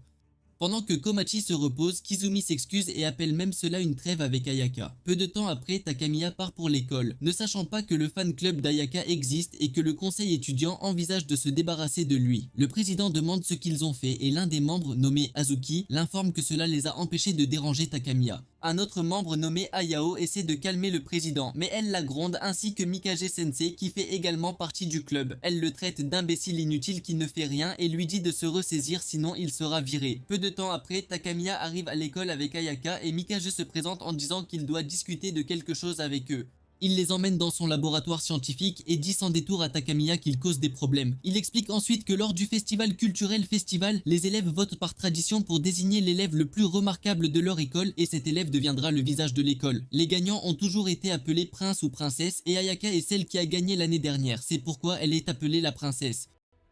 Pendant que Komachi se repose, Kizumi s'excuse et appelle même cela une trêve avec Ayaka. Peu de temps après, Takamiya part pour l'école, ne sachant pas que le fan club d'Ayaka existe et que le conseil étudiant envisage de se débarrasser de lui. Le président demande ce qu'ils ont fait et l'un des membres, nommé Azuki, l'informe que cela les a empêchés de déranger Takamiya. Un autre membre nommé Ayao essaie de calmer le président, mais elle la gronde ainsi que Mikage Sensei qui fait également partie du club. Elle le traite d'imbécile inutile qui ne fait rien et lui dit de se ressaisir sinon il sera viré. Peu de temps après, Takamiya arrive à l'école avec Ayaka et Mikage se présente en disant qu'il doit discuter de quelque chose avec eux. Il les emmène dans son laboratoire scientifique et dit sans détour à Takamiya qu'il cause des problèmes. Il explique ensuite que lors du festival culturel Festival, les élèves votent par tradition pour désigner l'élève le plus remarquable de leur école et cet élève deviendra le visage de l'école. Les gagnants ont toujours été appelés prince ou princesse et Ayaka est celle qui a gagné l'année dernière, c'est pourquoi elle est appelée la princesse.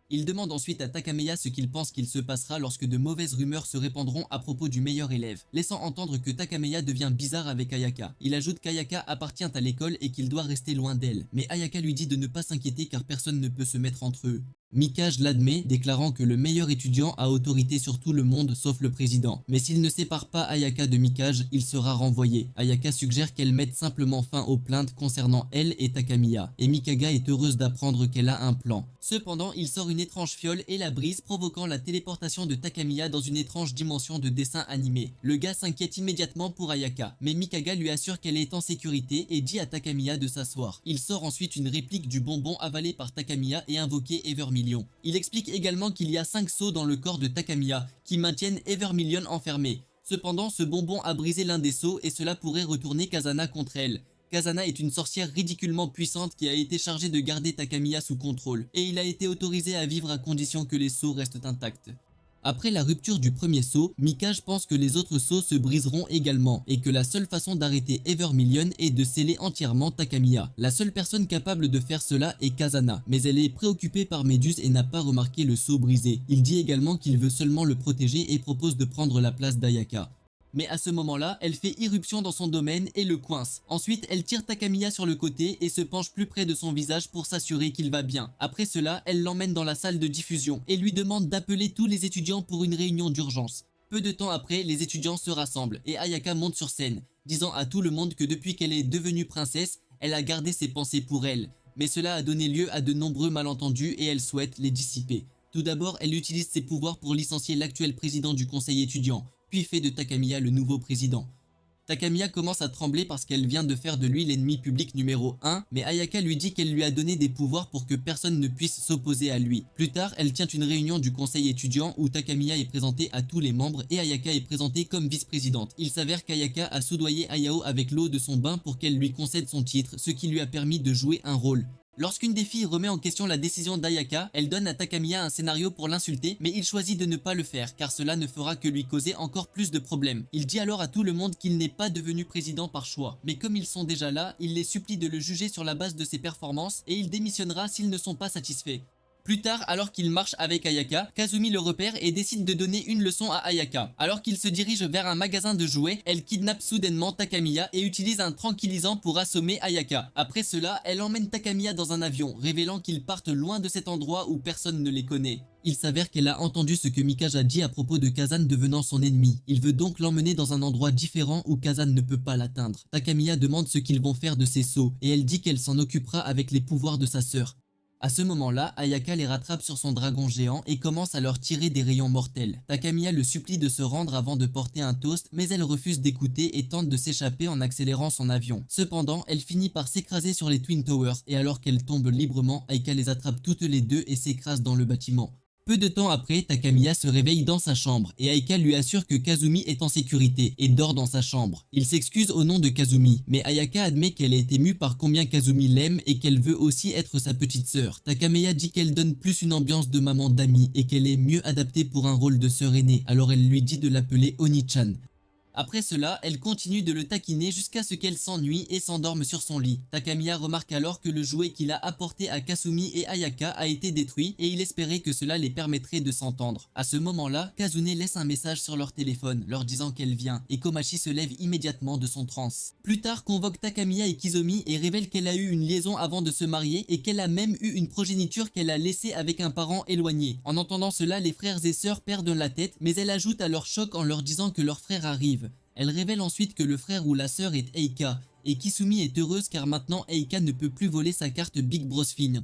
Il demande ensuite à Takamiya ce qu'il pense qu'il se passera lorsque de mauvaises rumeurs se répandront à propos du meilleur élève, laissant entendre que Takamiya devient bizarre avec Ayaka. Il ajoute qu'Ayaka appartient à l'école et qu'il doit rester loin d'elle, mais Ayaka lui dit de ne pas s'inquiéter car personne ne peut se mettre entre eux. Mikage l'admet, déclarant que le meilleur étudiant a autorité sur tout le monde sauf le président. Mais s'il ne sépare pas Ayaka de Mikage, il sera renvoyé. Ayaka suggère qu'elle mette simplement fin aux plaintes concernant elle et Takamiya. Et Mikaga est heureuse d'apprendre qu'elle a un plan. Cependant, il sort une étrange fiole et la brise, provoquant la téléportation de Takamiya dans une étrange dimension de dessin animé. Le gars s'inquiète immédiatement pour Ayaka, mais Mikaga lui assure qu'elle est en sécurité et dit à Takamiya de s'asseoir. Il sort ensuite une réplique du bonbon avalé par Takamiya et invoqué Evermillion. Il explique également qu'il y a 5 sceaux dans le corps de Takamiya qui maintiennent Evermillion enfermée. Cependant, ce bonbon a brisé l'un des sceaux et cela pourrait retourner Kazana contre elle. Kazana est une sorcière ridiculement puissante qui a été chargée de garder Takamiya sous contrôle, et il a été autorisé à vivre à condition que les sceaux restent intacts. Après la rupture du premier sceau, Mikage pense que les autres sceaux se briseront également et que la seule façon d'arrêter Evermillion est de sceller entièrement Takamiya. La seule personne capable de faire cela est Kazana, mais elle est préoccupée par Méduse et n'a pas remarqué le sceau brisé. Il dit également qu'il veut seulement le protéger et propose de prendre la place d'Ayaka. Mais à ce moment-là, elle fait irruption dans son domaine et le coince. Ensuite, elle tire Takamiya sur le côté et se penche plus près de son visage pour s'assurer qu'il va bien. Après cela, elle l'emmène dans la salle de diffusion et lui demande d'appeler tous les étudiants pour une réunion d'urgence. Peu de temps après, les étudiants se rassemblent et Ayaka monte sur scène, disant à tout le monde que depuis qu'elle est devenue princesse, elle a gardé ses pensées pour elle. Mais cela a donné lieu à de nombreux malentendus et elle souhaite les dissiper. Tout d'abord, elle utilise ses pouvoirs pour licencier l'actuel président du conseil étudiant, puis fait de Takamiya le nouveau président. Takamiya commence à trembler parce qu'elle vient de faire de lui l'ennemi public numéro 1, mais Ayaka lui dit qu'elle lui a donné des pouvoirs pour que personne ne puisse s'opposer à lui. Plus tard, elle tient une réunion du conseil étudiant où Takamiya est présentée à tous les membres et Ayaka est présentée comme vice-présidente. Il s'avère qu'Ayaka a soudoyé Ayao avec l'eau de son bain pour qu'elle lui concède son titre, ce qui lui a permis de jouer un rôle. Lorsqu'une des filles remet en question la décision d'Ayaka, elle donne à Takamiya un scénario pour l'insulter, mais il choisit de ne pas le faire car cela ne fera que lui causer encore plus de problèmes. Il dit alors à tout le monde qu'il n'est pas devenu président par choix, mais comme ils sont déjà là, il les supplie de le juger sur la base de ses performances et il démissionnera s'ils ne sont pas satisfaits. Plus tard, alors qu'il marche avec Ayaka, Kazumi le repère et décide de donner une leçon à Ayaka. Alors qu'il se dirige vers un magasin de jouets, elle kidnappe soudainement Takamiya et utilise un tranquillisant pour assommer Ayaka. Après cela, elle emmène Takamiya dans un avion, révélant qu'ils partent loin de cet endroit où personne ne les connaît. Il s'avère qu'elle a entendu ce que Mikage a dit à propos de Kazan devenant son ennemi. Il veut donc l'emmener dans un endroit différent où Kazan ne peut pas l'atteindre. Takamiya demande ce qu'ils vont faire de ses sceaux et elle dit qu'elle s'en occupera avec les pouvoirs de sa sœur. À ce moment-là, Ayaka les rattrape sur son dragon géant et commence à leur tirer des rayons mortels. Takamiya le supplie de se rendre avant de porter un toast, mais elle refuse d'écouter et tente de s'échapper en accélérant son avion. Cependant, elle finit par s'écraser sur les Twin Towers et alors qu'elle tombe librement, Ayaka les attrape toutes les deux et s'écrase dans le bâtiment. Peu de temps après, Takamiya se réveille dans sa chambre et Ayaka lui assure que Kazumi est en sécurité et dort dans sa chambre. Il s'excuse au nom de Kazumi, mais Ayaka admet qu'elle est émue par combien Kazumi l'aime et qu'elle veut aussi être sa petite sœur. Takamiya dit qu'elle donne plus une ambiance de maman d'amie et qu'elle est mieux adaptée pour un rôle de sœur aînée, alors elle lui dit de l'appeler Oni-chan. Après cela, elle continue de le taquiner jusqu'à ce qu'elle s'ennuie et s'endorme sur son lit. Takamiya remarque alors que le jouet qu'il a apporté à Kasumi et Ayaka a été détruit et il espérait que cela les permettrait de s'entendre. À ce moment-là, Kazune laisse un message sur leur téléphone, leur disant qu'elle vient, et Komachi se lève immédiatement de son transe. Plus tard, convoque Takamiya et Kizomi et révèle qu'elle a eu une liaison avant de se marier et qu'elle a même eu une progéniture qu'elle a laissée avec un parent éloigné. En entendant cela, les frères et sœurs perdent la tête, mais elle ajoute à leur choc en leur disant que leur frère arrive. Elle révèle ensuite que le frère ou la sœur est Eika, et Kisumi est heureuse car maintenant Eika ne peut plus voler sa carte Big Bros Fin.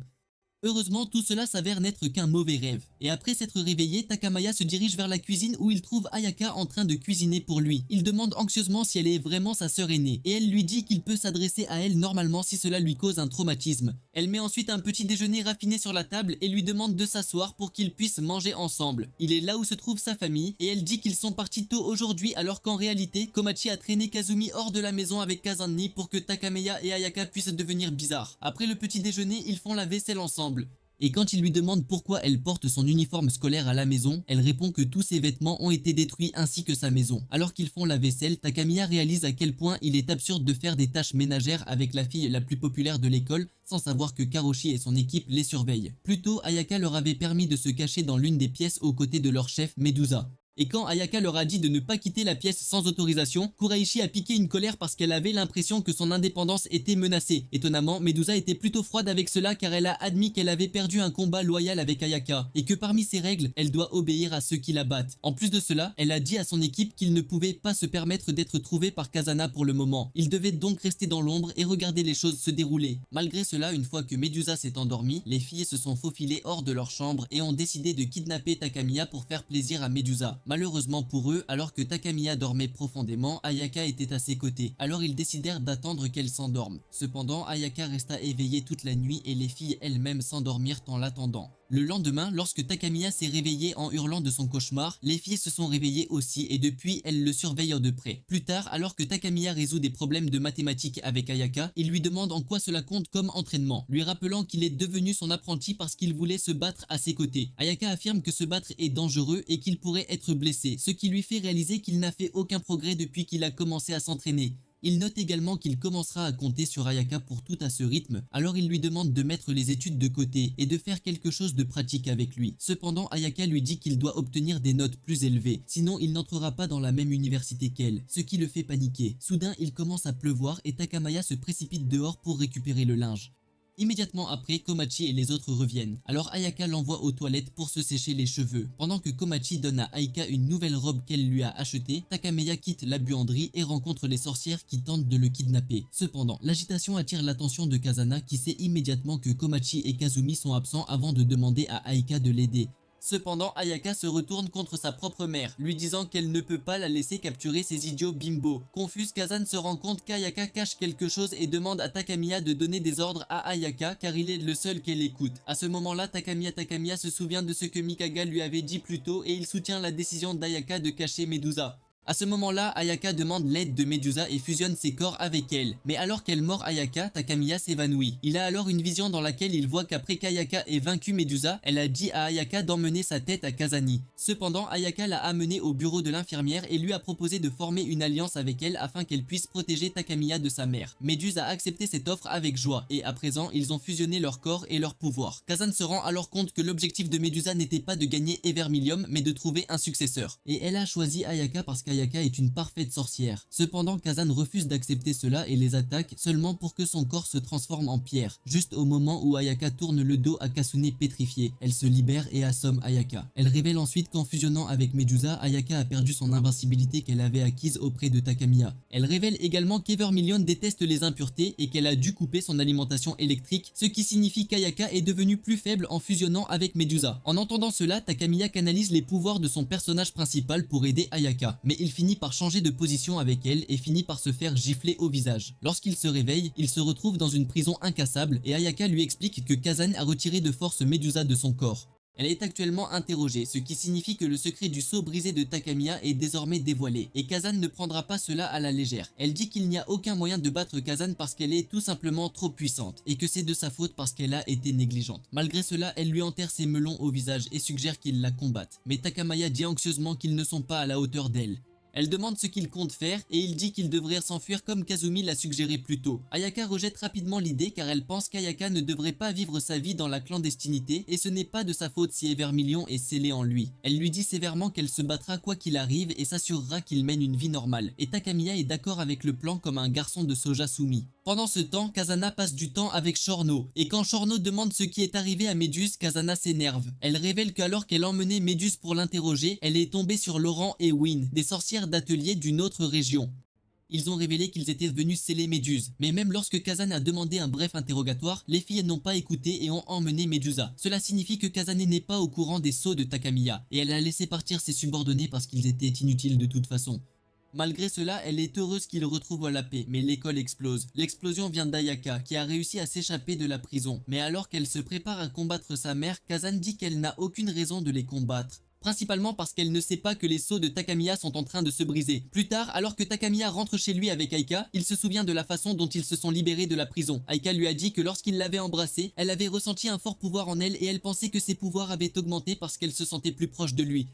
Heureusement, tout cela s'avère n'être qu'un mauvais rêve. Et après s'être réveillé, Takamaya se dirige vers la cuisine où il trouve Ayaka en train de cuisiner pour lui. Il demande anxieusement si elle est vraiment sa sœur aînée, et elle lui dit qu'il peut s'adresser à elle normalement si cela lui cause un traumatisme. Elle met ensuite un petit déjeuner raffiné sur la table et lui demande de s'asseoir pour qu'ils puissent manger ensemble. Il est là où se trouve sa famille, et elle dit qu'ils sont partis tôt aujourd'hui alors qu'en réalité, Komachi a traîné Kazumi hors de la maison avec Kazanni pour que Takamaya et Ayaka puissent devenir bizarres. Après le petit déjeuner, ils font la vaisselle ensemble. Et quand il lui demande pourquoi elle porte son uniforme scolaire à la maison, elle répond que tous ses vêtements ont été détruits ainsi que sa maison. Alors qu'ils font la vaisselle, Takamiya réalise à quel point il est absurde de faire des tâches ménagères avec la fille la plus populaire de l'école sans savoir que Karoshi et son équipe les surveillent. Plus tôt, Ayaka leur avait permis de se cacher dans l'une des pièces aux côtés de leur chef Medusa. Et quand Ayaka leur a dit de ne pas quitter la pièce sans autorisation, Kuraishi a piqué une colère parce qu'elle avait l'impression que son indépendance était menacée. Étonnamment, Medusa était plutôt froide avec cela car elle a admis qu'elle avait perdu un combat loyal avec Ayaka et que parmi ses règles, elle doit obéir à ceux qui la battent. En plus de cela, elle a dit à son équipe qu'ils ne pouvaient pas se permettre d'être trouvés par Kazana pour le moment. Ils devaient donc rester dans l'ombre et regarder les choses se dérouler. Malgré cela, une fois que Medusa s'est endormie, les filles se sont faufilées hors de leur chambre et ont décidé de kidnapper Takamiya pour faire plaisir à Medusa. Malheureusement pour eux, alors que Takamiya dormait profondément, Ayaka était à ses côtés. Alors ils décidèrent d'attendre qu'elle s'endorme. Cependant, Ayaka resta éveillée toute la nuit et les filles elles-mêmes s'endormirent en l'attendant. Le lendemain, lorsque Takamiya s'est réveillée en hurlant de son cauchemar, les filles se sont réveillées aussi et depuis elles le surveillent de près. Plus tard, alors que Takamiya résout des problèmes de mathématiques avec Ayaka, il lui demande en quoi cela compte comme entraînement, lui rappelant qu'il est devenu son apprenti parce qu'il voulait se battre à ses côtés. Ayaka affirme que se battre est dangereux et qu'il pourrait être blessé, ce qui lui fait réaliser qu'il n'a fait aucun progrès depuis qu'il a commencé à s'entraîner. Il note également qu'il commencera à compter sur Ayaka pour tout à ce rythme, alors il lui demande de mettre les études de côté et de faire quelque chose de pratique avec lui. Cependant, Ayaka lui dit qu'il doit obtenir des notes plus élevées, sinon il n'entrera pas dans la même université qu'elle, ce qui le fait paniquer. Soudain, il commence à pleuvoir et Takamaya se précipite dehors pour récupérer le linge. Immédiatement après, Komachi et les autres reviennent. Alors Ayaka l'envoie aux toilettes pour se sécher les cheveux. Pendant que Komachi donne à Aika une nouvelle robe qu'elle lui a achetée, Takamaya quitte la buanderie et rencontre les sorcières qui tentent de le kidnapper. Cependant, l'agitation attire l'attention de Kazana qui sait immédiatement que Komachi et Kazumi sont absents avant de demander à Aika de l'aider. Cependant, Ayaka se retourne contre sa propre mère, lui disant qu'elle ne peut pas la laisser capturer ces idiots bimbo. Confuse, Kazan se rend compte qu'Ayaka cache quelque chose et demande à Takamiya de donner des ordres à Ayaka car il est le seul qu'elle écoute. À ce moment-là, Takamiya se souvient de ce que Mikaga lui avait dit plus tôt et il soutient la décision d'Ayaka de cacher Medusa. À ce moment-là, Ayaka demande l'aide de Medusa et fusionne ses corps avec elle. Mais alors qu'elle mord Ayaka, Takamiya s'évanouit. Il a alors une vision dans laquelle il voit qu'après qu'Ayaka ait vaincu Medusa, elle a dit à Ayaka d'emmener sa tête à Kazani. Cependant, Ayaka l'a amenée au bureau de l'infirmière et lui a proposé de former une alliance avec elle afin qu'elle puisse protéger Takamiya de sa mère. Medusa a accepté cette offre avec joie et à présent, ils ont fusionné leurs corps et leurs pouvoirs. Kazan se rend alors compte que l'objectif de Medusa n'était pas de gagner Evermillium mais de trouver un successeur. Et elle a choisi Ayaka parce qu'Ayaka est une parfaite sorcière. Cependant, Kazan refuse d'accepter cela et les attaque seulement pour que son corps se transforme en pierre. Juste au moment où Ayaka tourne le dos à Kasune pétrifiée, elle se libère et assomme Ayaka. Elle révèle ensuite qu'en fusionnant avec Medusa, Ayaka a perdu son invincibilité qu'elle avait acquise auprès de Takamiya. Elle révèle également qu'Evermillion déteste les impuretés et qu'elle a dû couper son alimentation électrique, ce qui signifie qu'Ayaka est devenue plus faible en fusionnant avec Medusa. En entendant cela, Takamiya canalise les pouvoirs de son personnage principal pour aider Ayaka, mais il finit par changer de position avec elle et finit par se faire gifler au visage. Lorsqu'il se réveille, il se retrouve dans une prison incassable et Ayaka lui explique que Kazan a retiré de force Medusa de son corps. Elle est actuellement interrogée, ce qui signifie que le secret du sceau brisé de Takamiya est désormais dévoilé, et Kazan ne prendra pas cela à la légère. Elle dit qu'il n'y a aucun moyen de battre Kazan parce qu'elle est tout simplement trop puissante, et que c'est de sa faute parce qu'elle a été négligente. Malgré cela, elle lui enterre ses melons au visage et suggère qu'il la combatte. Mais Takamaya dit anxieusement qu'ils ne sont pas à la hauteur d'elle. Elle demande ce qu'il compte faire et il dit qu'il devrait s'enfuir comme Kazumi l'a suggéré plus tôt. Ayaka rejette rapidement l'idée car elle pense qu'Ayaka ne devrait pas vivre sa vie dans la clandestinité et ce n'est pas de sa faute si Evermillion est scellé en lui. Elle lui dit sévèrement qu'elle se battra quoi qu'il arrive et s'assurera qu'il mène une vie normale. Et Takamiya est d'accord avec le plan comme un garçon de soja soumis. Pendant ce temps, Kazana passe du temps avec Shorno, et quand Shorno demande ce qui est arrivé à Méduse, Kazana s'énerve. Elle révèle qu'alors qu'elle emmenait Méduse pour l'interroger, elle est tombée sur Laurent et Win, des sorcières d'atelier d'une autre région. Ils ont révélé qu'ils étaient venus sceller Méduse, mais même lorsque Kazan a demandé un bref interrogatoire, les filles n'ont pas écouté et ont emmené Medusa. Cela signifie que Kazane n'est pas au courant des sceaux de Takamiya, et elle a laissé partir ses subordonnés parce qu'ils étaient inutiles de toute façon. Malgré cela, elle est heureuse qu'ils retrouvent la paix, mais l'école explose. L'explosion vient d'Ayaka, qui a réussi à s'échapper de la prison. Mais alors qu'elle se prépare à combattre sa mère, Kazan dit qu'elle n'a aucune raison de les combattre. Principalement parce qu'elle ne sait pas que les sceaux de Takamiya sont en train de se briser. Plus tard, alors que Takamiya rentre chez lui avec Aika, il se souvient de la façon dont ils se sont libérés de la prison. Aika lui a dit que lorsqu'il l'avait embrassée, elle avait ressenti un fort pouvoir en elle et elle pensait que ses pouvoirs avaient augmenté parce qu'elle se sentait plus proche de lui.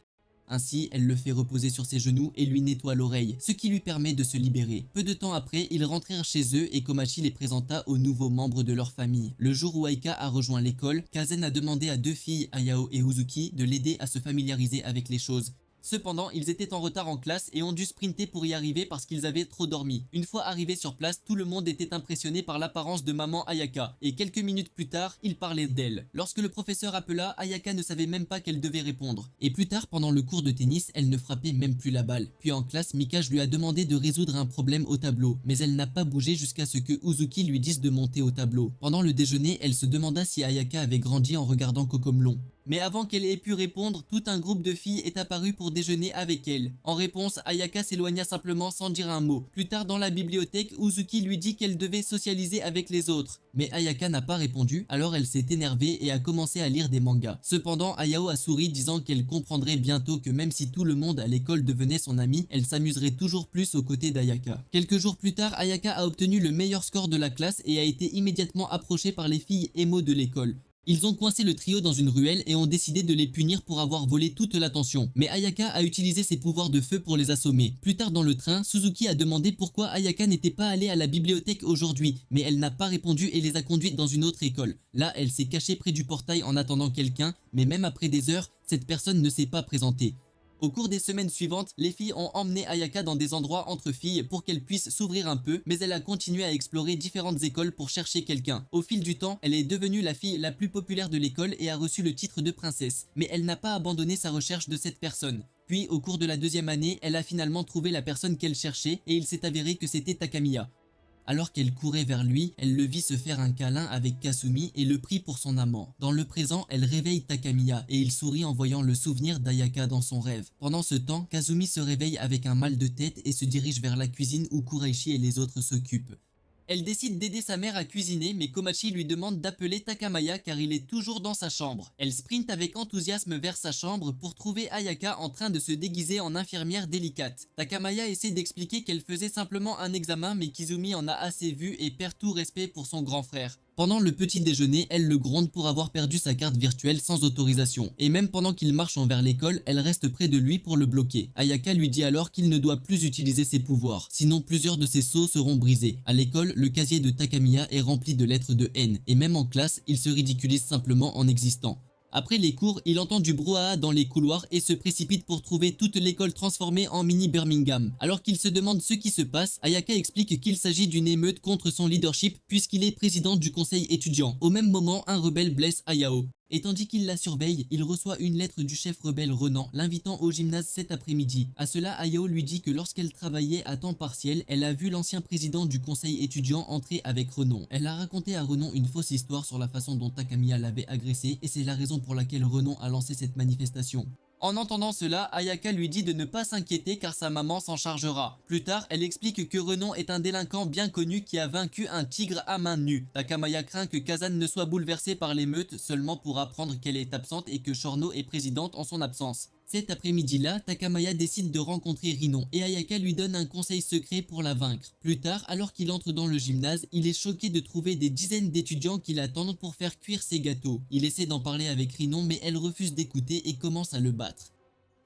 Ainsi, elle le fait reposer sur ses genoux et lui nettoie l'oreille, ce qui lui permet de se libérer. Peu de temps après, ils rentrèrent chez eux et Komachi les présenta aux nouveaux membres de leur famille. Le jour où Aika a rejoint l'école, Kazen a demandé à deux filles, Ayao et Uzuki, de l'aider à se familiariser avec les choses. Cependant, ils étaient en retard en classe et ont dû sprinter pour y arriver parce qu'ils avaient trop dormi. Une fois arrivés sur place, tout le monde était impressionné par l'apparence de maman Ayaka, et quelques minutes plus tard, ils parlaient d'elle. Lorsque le professeur appela, Ayaka ne savait même pas qu'elle devait répondre. Et plus tard, pendant le cours de tennis, elle ne frappait même plus la balle. Puis en classe, Mikage lui a demandé de résoudre un problème au tableau, mais elle n'a pas bougé jusqu'à ce que Uzuki lui dise de monter au tableau. Pendant le déjeuner, elle se demanda si Ayaka avait grandi en regardant Cocomelon. Mais avant qu'elle ait pu répondre, tout un groupe de filles est apparu pour déjeuner avec elle. En réponse, Ayaka s'éloigna simplement sans dire un mot. Plus tard dans la bibliothèque, Uzuki lui dit qu'elle devait socialiser avec les autres. Mais Ayaka n'a pas répondu, alors elle s'est énervée et a commencé à lire des mangas. Cependant, Ayao a souri disant qu'elle comprendrait bientôt que même si tout le monde à l'école devenait son ami, elle s'amuserait toujours plus aux côtés d'Ayaka. Quelques jours plus tard, Ayaka a obtenu le meilleur score de la classe et a été immédiatement approchée par les filles émo de l'école. Ils ont coincé le trio dans une ruelle et ont décidé de les punir pour avoir volé toute l'attention. Mais Ayaka a utilisé ses pouvoirs de feu pour les assommer. Plus tard dans le train, Suzuki a demandé pourquoi Ayaka n'était pas allée à la bibliothèque aujourd'hui, mais elle n'a pas répondu et les a conduites dans une autre école. Là, elle s'est cachée près du portail en attendant quelqu'un, mais même après des heures, cette personne ne s'est pas présentée. Au cours des semaines suivantes, les filles ont emmené Ayaka dans des endroits entre filles pour qu'elle puisse s'ouvrir un peu, mais elle a continué à explorer différentes écoles pour chercher quelqu'un. Au fil du temps, elle est devenue la fille la plus populaire de l'école et a reçu le titre de princesse, mais elle n'a pas abandonné sa recherche de cette personne. Puis, au cours de la deuxième année, elle a finalement trouvé la personne qu'elle cherchait et il s'est avéré que c'était Takamiya. Alors qu'elle courait vers lui, elle le vit se faire un câlin avec Kasumi et le prit pour son amant. Dans le présent, elle réveille Takamiya et il sourit en voyant le souvenir d'Ayaka dans son rêve. Pendant ce temps, Kasumi se réveille avec un mal de tête et se dirige vers la cuisine où Kuraishi et les autres s'occupent. Elle décide d'aider sa mère à cuisiner, mais Komachi lui demande d'appeler Takamaya car il est toujours dans sa chambre. Elle sprinte avec enthousiasme vers sa chambre pour trouver Ayaka en train de se déguiser en infirmière délicate. Takamaya essaie d'expliquer qu'elle faisait simplement un examen, mais Kizumi en a assez vu et perd tout respect pour son grand frère. Pendant le petit déjeuner, elle le gronde pour avoir perdu sa carte virtuelle sans autorisation. Et même pendant qu'ils marchent envers l'école, elle reste près de lui pour le bloquer. Ayaka lui dit alors qu'il ne doit plus utiliser ses pouvoirs, sinon plusieurs de ses sceaux seront brisés. À l'école, le casier de Takamiya est rempli de lettres de haine, et même en classe, il se ridiculise simplement en existant. Après les cours, il entend du brouhaha dans les couloirs et se précipite pour trouver toute l'école transformée en mini Birmingham. Alors qu'il se demande ce qui se passe, Ayaka explique qu'il s'agit d'une émeute contre son leadership puisqu'il est président du conseil étudiant. Au même moment, un rebelle blesse Ayao. Et tandis qu'il la surveille, il reçoit une lettre du chef rebelle Renan, l'invitant au gymnase cet après-midi. À cela, Ayao lui dit que lorsqu'elle travaillait à temps partiel, elle a vu l'ancien président du conseil étudiant entrer avec Renan. Elle a raconté à Renan une fausse histoire sur la façon dont Takamiya l'avait agressé et c'est la raison pour laquelle Renan a lancé cette manifestation. En entendant cela, Ayaka lui dit de ne pas s'inquiéter car sa maman s'en chargera. Plus tard, elle explique que Renan est un délinquant bien connu qui a vaincu un tigre à main nue. Takamaya craint que Kazan ne soit bouleversée par l'émeute seulement pour apprendre qu'elle est absente et que Shorno est présidente en son absence. Cet après-midi-là, Takamaya décide de rencontrer Rinon et Ayaka lui donne un conseil secret pour la vaincre. Plus tard, alors qu'il entre dans le gymnase, il est choqué de trouver des dizaines d'étudiants qui l'attendent pour faire cuire ses gâteaux. Il essaie d'en parler avec Rinon mais elle refuse d'écouter et commence à le battre.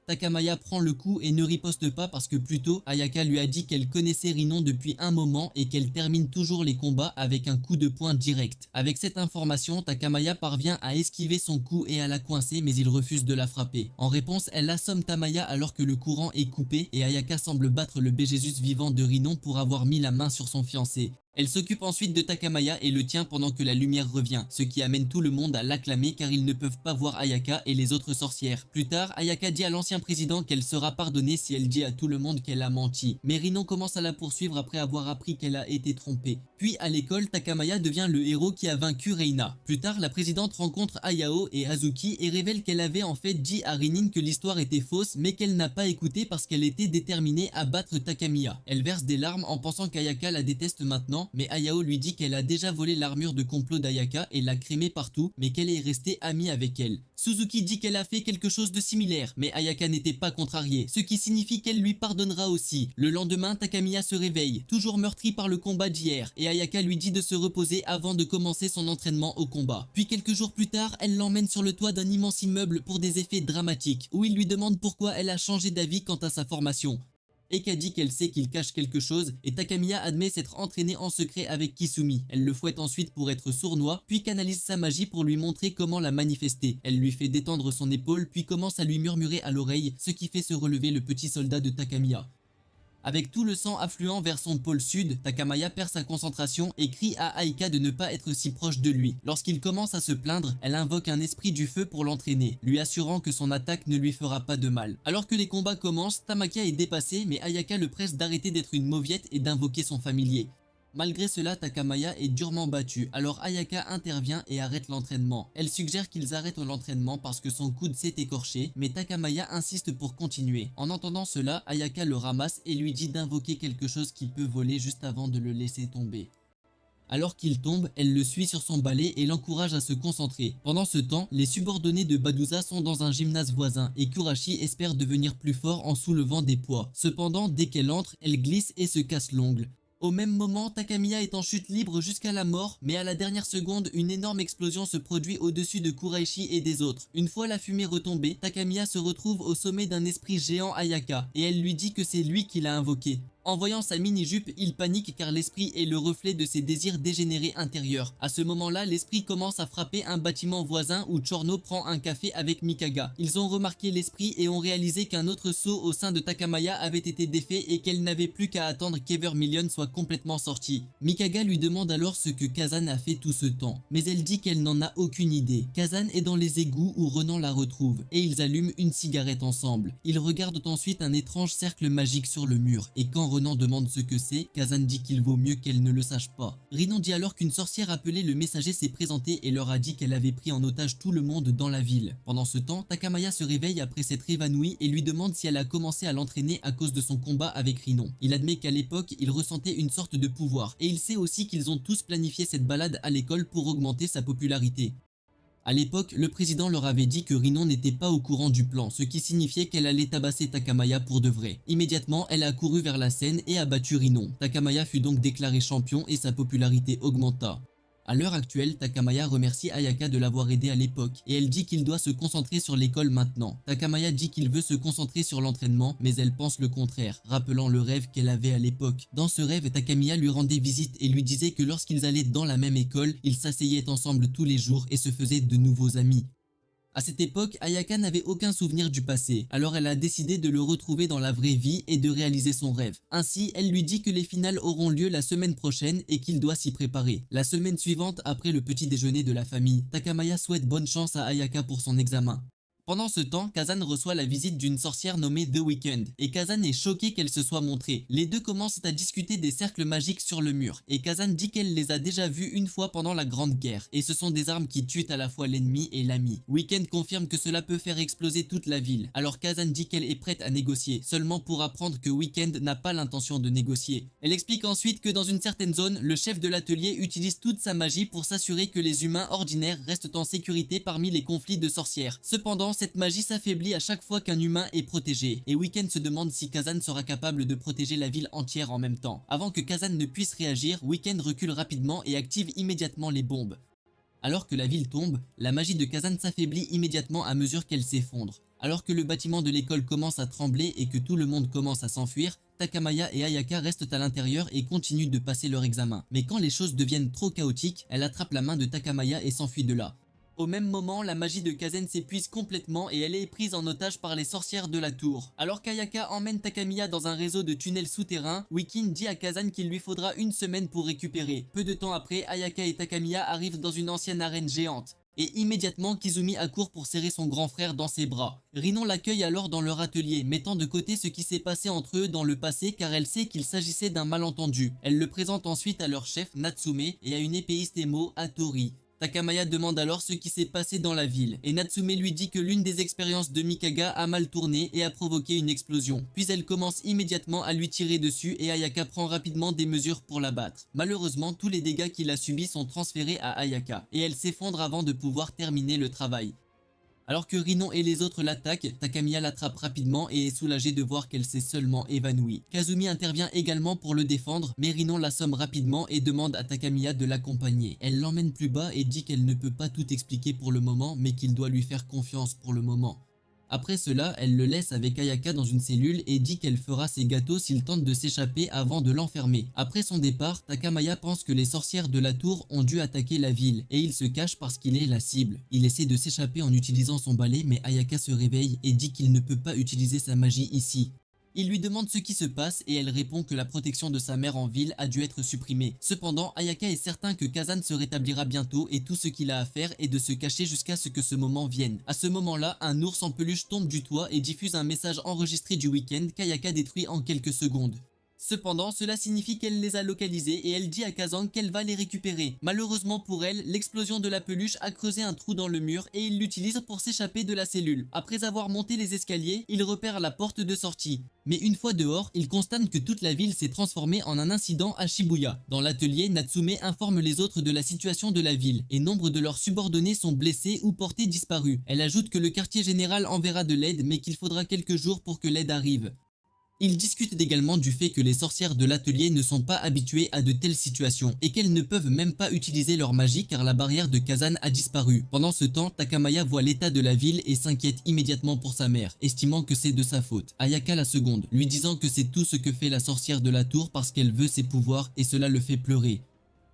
Takamaya prend le coup et ne riposte pas parce que plus tôt, Ayaka lui a dit qu'elle connaissait Rinon depuis un moment et qu'elle termine toujours les combats avec un coup de poing direct. Avec cette information, Takamaya parvient à esquiver son coup et à la coincer mais il refuse de la frapper. En réponse, elle assomme Tamaya alors que le courant est coupé et Ayaka semble battre le Béjésus vivant de Rinon pour avoir mis la main sur son fiancé. Elle s'occupe ensuite de Takamaya et le tient pendant que la lumière revient, ce qui amène tout le monde à l'acclamer car ils ne peuvent pas voir Ayaka et les autres sorcières. Plus tard, Ayaka dit à l'ancien président qu'elle sera pardonnée si elle dit à tout le monde qu'elle a menti. Mais Rinon commence à la poursuivre après avoir appris qu'elle a été trompée. Puis à l'école, Takamaya devient le héros qui a vaincu Reina. Plus tard, la présidente rencontre Ayao et Hazuki et révèle qu'elle avait en fait dit à Rinin que l'histoire était fausse mais qu'elle n'a pas écouté parce qu'elle était déterminée à battre Takamiya. Elle verse des larmes en pensant qu'Ayaka la déteste maintenant, mais Ayao lui dit qu'elle a déjà volé l'armure de complot d'Ayaka et l'a crémée partout, mais qu'elle est restée amie avec elle. Suzuki dit qu'elle a fait quelque chose de similaire, mais Ayaka n'était pas contrariée, ce qui signifie qu'elle lui pardonnera aussi. Le lendemain, Takamiya se réveille, toujours meurtrie par le combat d'hier, et Ayaka lui dit de se reposer avant de commencer son entraînement au combat. Puis quelques jours plus tard, elle l'emmène sur le toit d'un immense immeuble pour des effets dramatiques, où il lui demande pourquoi elle a changé d'avis quant à sa formation. Eka dit qu'elle sait qu'il cache quelque chose et Takamiya admet s'être entraînée en secret avec Kisumi. Elle le fouette ensuite pour être sournois, puis canalise sa magie pour lui montrer comment la manifester. Elle lui fait détendre son épaule, puis commence à lui murmurer à l'oreille, ce qui fait se relever le petit soldat de Takamiya. Avec tout le sang affluant vers son pôle sud, Takamaya perd sa concentration et crie à Aika de ne pas être si proche de lui. Lorsqu'il commence à se plaindre, elle invoque un esprit du feu pour l'entraîner, lui assurant que son attaque ne lui fera pas de mal. Alors que les combats commencent, Tamaki est dépassé mais Ayaka le presse d'arrêter d'être une mauviette et d'invoquer son familier. Malgré cela, Takamaya est durement battu, alors Ayaka intervient et arrête l'entraînement. Elle suggère qu'ils arrêtent l'entraînement parce que son coude s'est écorché, mais Takamaya insiste pour continuer. En entendant cela, Ayaka le ramasse et lui dit d'invoquer quelque chose qui peut voler juste avant de le laisser tomber. Alors qu'il tombe, elle le suit sur son balai et l'encourage à se concentrer. Pendant ce temps, les subordonnés de Baduza sont dans un gymnase voisin et Kurashi espère devenir plus fort en soulevant des poids. Cependant, dès qu'elle entre, elle glisse et se casse l'ongle. Au même moment, Takamiya est en chute libre jusqu'à la mort, mais à la dernière seconde, une énorme explosion se produit au-dessus de Kuraishi et des autres. Une fois la fumée retombée, Takamiya se retrouve au sommet d'un esprit géant Ayaka, et elle lui dit que c'est lui qui l'a invoqué. En voyant sa mini-jupe, il panique car l'esprit est le reflet de ses désirs dégénérés intérieurs. À ce moment-là, l'esprit commence à frapper un bâtiment voisin où Chorno prend un café avec Mikaga. Ils ont remarqué l'esprit et ont réalisé qu'un autre saut au sein de Takamaya avait été défait et qu'elle n'avait plus qu'à attendre qu'Evermillion soit complètement sorti. Mikaga lui demande alors ce que Kazan a fait tout ce temps, mais elle dit qu'elle n'en a aucune idée. Kazan est dans les égouts où Renan la retrouve et ils allument une cigarette ensemble. Ils regardent ensuite un étrange cercle magique sur le mur et quand Renan demande ce que c'est, Kazan dit qu'il vaut mieux qu'elle ne le sache pas. Rinon dit alors qu'une sorcière appelée le messager s'est présentée et leur a dit qu'elle avait pris en otage tout le monde dans la ville. Pendant ce temps, Takamaya se réveille après s'être évanouie et lui demande si elle a commencé à l'entraîner à cause de son combat avec Rinon. Il admet qu'à l'époque, il ressentait une sorte de pouvoir et il sait aussi qu'ils ont tous planifié cette balade à l'école pour augmenter sa popularité. À l'époque, le président leur avait dit que Rinon n'était pas au courant du plan, ce qui signifiait qu'elle allait tabasser Takamaya pour de vrai. Immédiatement, elle a couru vers la scène et a battu Rinon. Takamaya fut donc déclaré champion et sa popularité augmenta. À l'heure actuelle, Takamaya remercie Ayaka de l'avoir aidé à l'époque et elle dit qu'il doit se concentrer sur l'école maintenant. Takamaya dit qu'il veut se concentrer sur l'entraînement, mais elle pense le contraire, rappelant le rêve qu'elle avait à l'époque. Dans ce rêve, Takamaya lui rendait visite et lui disait que lorsqu'ils allaient dans la même école, ils s'asseyaient ensemble tous les jours et se faisaient de nouveaux amis. À cette époque, Ayaka n'avait aucun souvenir du passé, alors elle a décidé de le retrouver dans la vraie vie et de réaliser son rêve. Ainsi, elle lui dit que les finales auront lieu la semaine prochaine et qu'il doit s'y préparer. La semaine suivante, après le petit déjeuner de la famille, Takamaya souhaite bonne chance à Ayaka pour son examen. Pendant ce temps, Kazan reçoit la visite d'une sorcière nommée The Weeknd, et Kazan est choqué qu'elle se soit montrée. Les deux commencent à discuter des cercles magiques sur le mur, et Kazan dit qu'elle les a déjà vus une fois pendant la Grande Guerre, et ce sont des armes qui tuent à la fois l'ennemi et l'ami. Weeknd confirme que cela peut faire exploser toute la ville, alors Kazan dit qu'elle est prête à négocier, seulement pour apprendre que Weeknd n'a pas l'intention de négocier. Elle explique ensuite que dans une certaine zone, le chef de l'atelier utilise toute sa magie pour s'assurer que les humains ordinaires restent en sécurité parmi les conflits de sorcières. Cependant, cette magie s'affaiblit à chaque fois qu'un humain est protégé, et Weeknd se demande si Kazan sera capable de protéger la ville entière en même temps. Avant que Kazan ne puisse réagir, Weeknd recule rapidement et active immédiatement les bombes. Alors que la ville tombe, la magie de Kazan s'affaiblit immédiatement à mesure qu'elle s'effondre. Alors que le bâtiment de l'école commence à trembler et que tout le monde commence à s'enfuir, Takamaya et Ayaka restent à l'intérieur et continuent de passer leur examen. Mais quand les choses deviennent trop chaotiques, elle attrape la main de Takamaya et s'enfuit de là. Au même moment, la magie de Kazan s'épuise complètement et elle est prise en otage par les sorcières de la tour. Alors qu'Ayaka emmène Takamiya dans un réseau de tunnels souterrains, Weeknd dit à Kazan qu'il lui faudra une semaine pour récupérer. Peu de temps après, Ayaka et Takamiya arrivent dans une ancienne arène géante. Et immédiatement, Kizumi accourt pour serrer son grand frère dans ses bras. Rinon l'accueille alors dans leur atelier, mettant de côté ce qui s'est passé entre eux dans le passé car elle sait qu'il s'agissait d'un malentendu. Elle le présente ensuite à leur chef Natsume et à une épéiste émo, Hattori. Takamaya demande alors ce qui s'est passé dans la ville, et Natsume lui dit que l'une des expériences de Mikaga a mal tourné et a provoqué une explosion. Puis elle commence immédiatement à lui tirer dessus et Ayaka prend rapidement des mesures pour la battre. Malheureusement, tous les dégâts qu'il a subis sont transférés à Ayaka, et elle s'effondre avant de pouvoir terminer le travail. Alors que Rinon et les autres l'attaquent, Takamiya l'attrape rapidement et est soulagée de voir qu'elle s'est seulement évanouie. Kazumi intervient également pour le défendre, mais Rinon l'assomme rapidement et demande à Takamiya de l'accompagner. Elle l'emmène plus bas et dit qu'elle ne peut pas tout expliquer pour le moment, mais qu'il doit lui faire confiance pour le moment. Après cela, elle le laisse avec Ayaka dans une cellule et dit qu'elle fera ses gâteaux s'il tente de s'échapper avant de l'enfermer. Après son départ, Takamaya pense que les sorcières de la tour ont dû attaquer la ville et il se cache parce qu'il est la cible. Il essaie de s'échapper en utilisant son balai mais Ayaka se réveille et dit qu'il ne peut pas utiliser sa magie ici. Il lui demande ce qui se passe et elle répond que la protection de sa mère en ville a dû être supprimée. Cependant, Ayaka est certain que Kazan se rétablira bientôt et tout ce qu'il a à faire est de se cacher jusqu'à ce que ce moment vienne. À ce moment-là, un ours en peluche tombe du toit et diffuse un message enregistré du week-end qu'Ayaka détruit en quelques secondes. Cependant, cela signifie qu'elle les a localisés et elle dit à Kazang qu'elle va les récupérer. Malheureusement pour elle, l'explosion de la peluche a creusé un trou dans le mur et il l'utilise pour s'échapper de la cellule. Après avoir monté les escaliers, il repère la porte de sortie. Mais une fois dehors, il constate que toute la ville s'est transformée en un incident à Shibuya. Dans l'atelier, Natsume informe les autres de la situation de la ville et nombre de leurs subordonnés sont blessés ou portés disparus. Elle ajoute que le quartier général enverra de l'aide mais qu'il faudra quelques jours pour que l'aide arrive. Ils discutent également du fait que les sorcières de l'atelier ne sont pas habituées à de telles situations et qu'elles ne peuvent même pas utiliser leur magie car la barrière de Kazan a disparu. Pendant ce temps, Takamaya voit l'état de la ville et s'inquiète immédiatement pour sa mère, estimant que c'est de sa faute. Ayaka la seconde, lui disant que c'est tout ce que fait la sorcière de la tour parce qu'elle veut ses pouvoirs et cela le fait pleurer.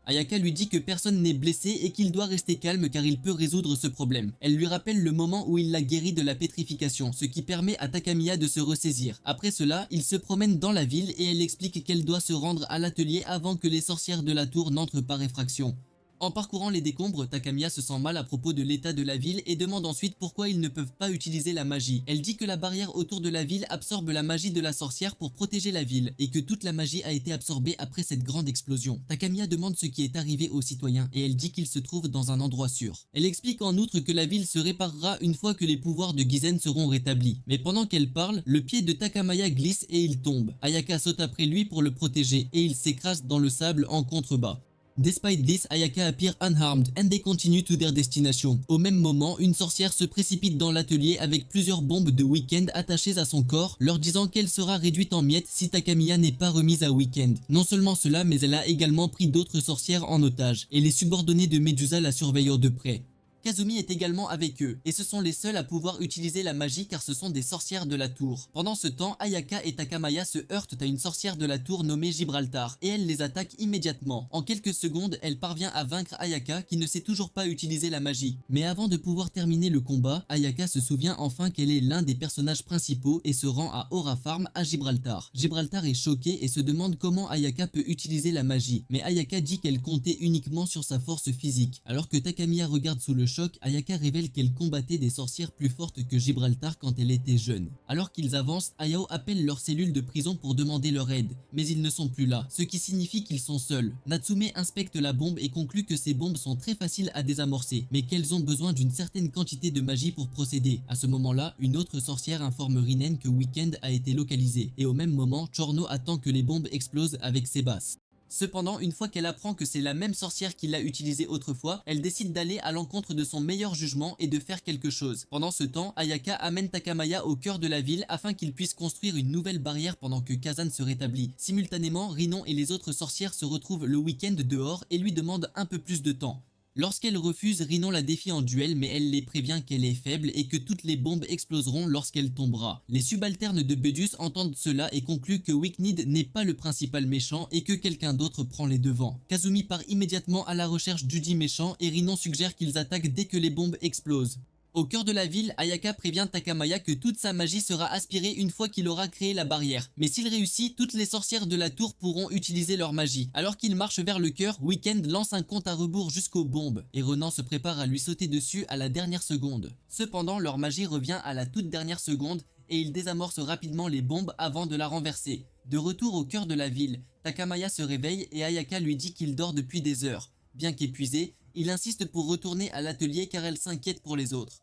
Ayaka lui dit que personne n'est blessé et qu'il doit rester calme car il peut résoudre ce problème. Elle lui rappelle le moment où il l'a guéri de la pétrification, ce qui permet à Takamiya de se ressaisir. Après cela, il se promène dans la ville et elle explique qu'elle doit se rendre à l'atelier avant que les sorcières de la tour n'entrent par effraction. En parcourant les décombres, Takamiya se sent mal à propos de l'état de la ville et demande ensuite pourquoi ils ne peuvent pas utiliser la magie. Elle dit que la barrière autour de la ville absorbe la magie de la sorcière pour protéger la ville et que toute la magie a été absorbée après cette grande explosion. Takamiya demande ce qui est arrivé aux citoyens et elle dit qu'ils se trouvent dans un endroit sûr. Elle explique en outre que la ville se réparera une fois que les pouvoirs de Gizen seront rétablis. Mais pendant qu'elle parle, le pied de Takamaya glisse et il tombe. Ayaka saute après lui pour le protéger et il s'écrase dans le sable en contrebas. Despite this, Ayaka appear unharmed and they continue to their destination. Au même moment, une sorcière se précipite dans l'atelier avec plusieurs bombes de Weekend attachées à son corps, leur disant qu'elle sera réduite en miettes si Takamiya n'est pas remise à Weekend. Non seulement cela, mais elle a également pris d'autres sorcières en otage, et les subordonnés de Medusa la surveillent de près. Kazumi est également avec eux, et ce sont les seuls à pouvoir utiliser la magie car ce sont des sorcières de la tour. Pendant ce temps, Ayaka et Takamaya se heurtent à une sorcière de la tour nommée Gibraltar, et elle les attaque immédiatement. En quelques secondes, elle parvient à vaincre Ayaka qui ne sait toujours pas utiliser la magie. Mais avant de pouvoir terminer le combat, Ayaka se souvient enfin qu'elle est l'un des personnages principaux et se rend à Aura Farm à Gibraltar. Gibraltar est choquée et se demande comment Ayaka peut utiliser la magie, mais Ayaka dit qu'elle comptait uniquement sur sa force physique. Alors que Takamiya regarde sous le choc, Ayaka révèle qu'elle combattait des sorcières plus fortes que Gibraltar quand elle était jeune. Alors qu'ils avancent, Ayao appelle leur cellule de prison pour demander leur aide, mais ils ne sont plus là, ce qui signifie qu'ils sont seuls. Natsume inspecte la bombe et conclut que ces bombes sont très faciles à désamorcer, mais qu'elles ont besoin d'une certaine quantité de magie pour procéder. À ce moment-là, une autre sorcière informe Rinen que Weekend a été localisé, et au même moment, Chorno attend que les bombes explosent avec ses basses. Cependant, une fois qu'elle apprend que c'est la même sorcière qui l'a utilisée autrefois, elle décide d'aller à l'encontre de son meilleur jugement et de faire quelque chose. Pendant ce temps, Ayaka amène Takamaya au cœur de la ville afin qu'il puisse construire une nouvelle barrière pendant que Kazan se rétablit. Simultanément, Rinon et les autres sorcières se retrouvent le week-end dehors et lui demandent un peu plus de temps. Lorsqu'elle refuse, Rinon la défie en duel mais elle les prévient qu'elle est faible et que toutes les bombes exploseront lorsqu'elle tombera. Les subalternes de Bedus entendent cela et concluent que Wicknid n'est pas le principal méchant et que quelqu'un d'autre prend les devants. Kazumi part immédiatement à la recherche du dit méchant et Rinon suggère qu'ils attaquent dès que les bombes explosent. Au cœur de la ville, Ayaka prévient Takamaya que toute sa magie sera aspirée une fois qu'il aura créé la barrière. Mais s'il réussit, toutes les sorcières de la tour pourront utiliser leur magie. Alors qu'il marche vers le cœur, Weekend lance un compte à rebours jusqu'aux bombes, et Renan se prépare à lui sauter dessus à la dernière seconde. Cependant, leur magie revient à la toute dernière seconde, et ils désamorcent rapidement les bombes avant de la renverser. De retour au cœur de la ville, Takamaya se réveille et Ayaka lui dit qu'il dort depuis des heures. Bien qu'épuisé, il insiste pour retourner à l'atelier car elle s'inquiète pour les autres.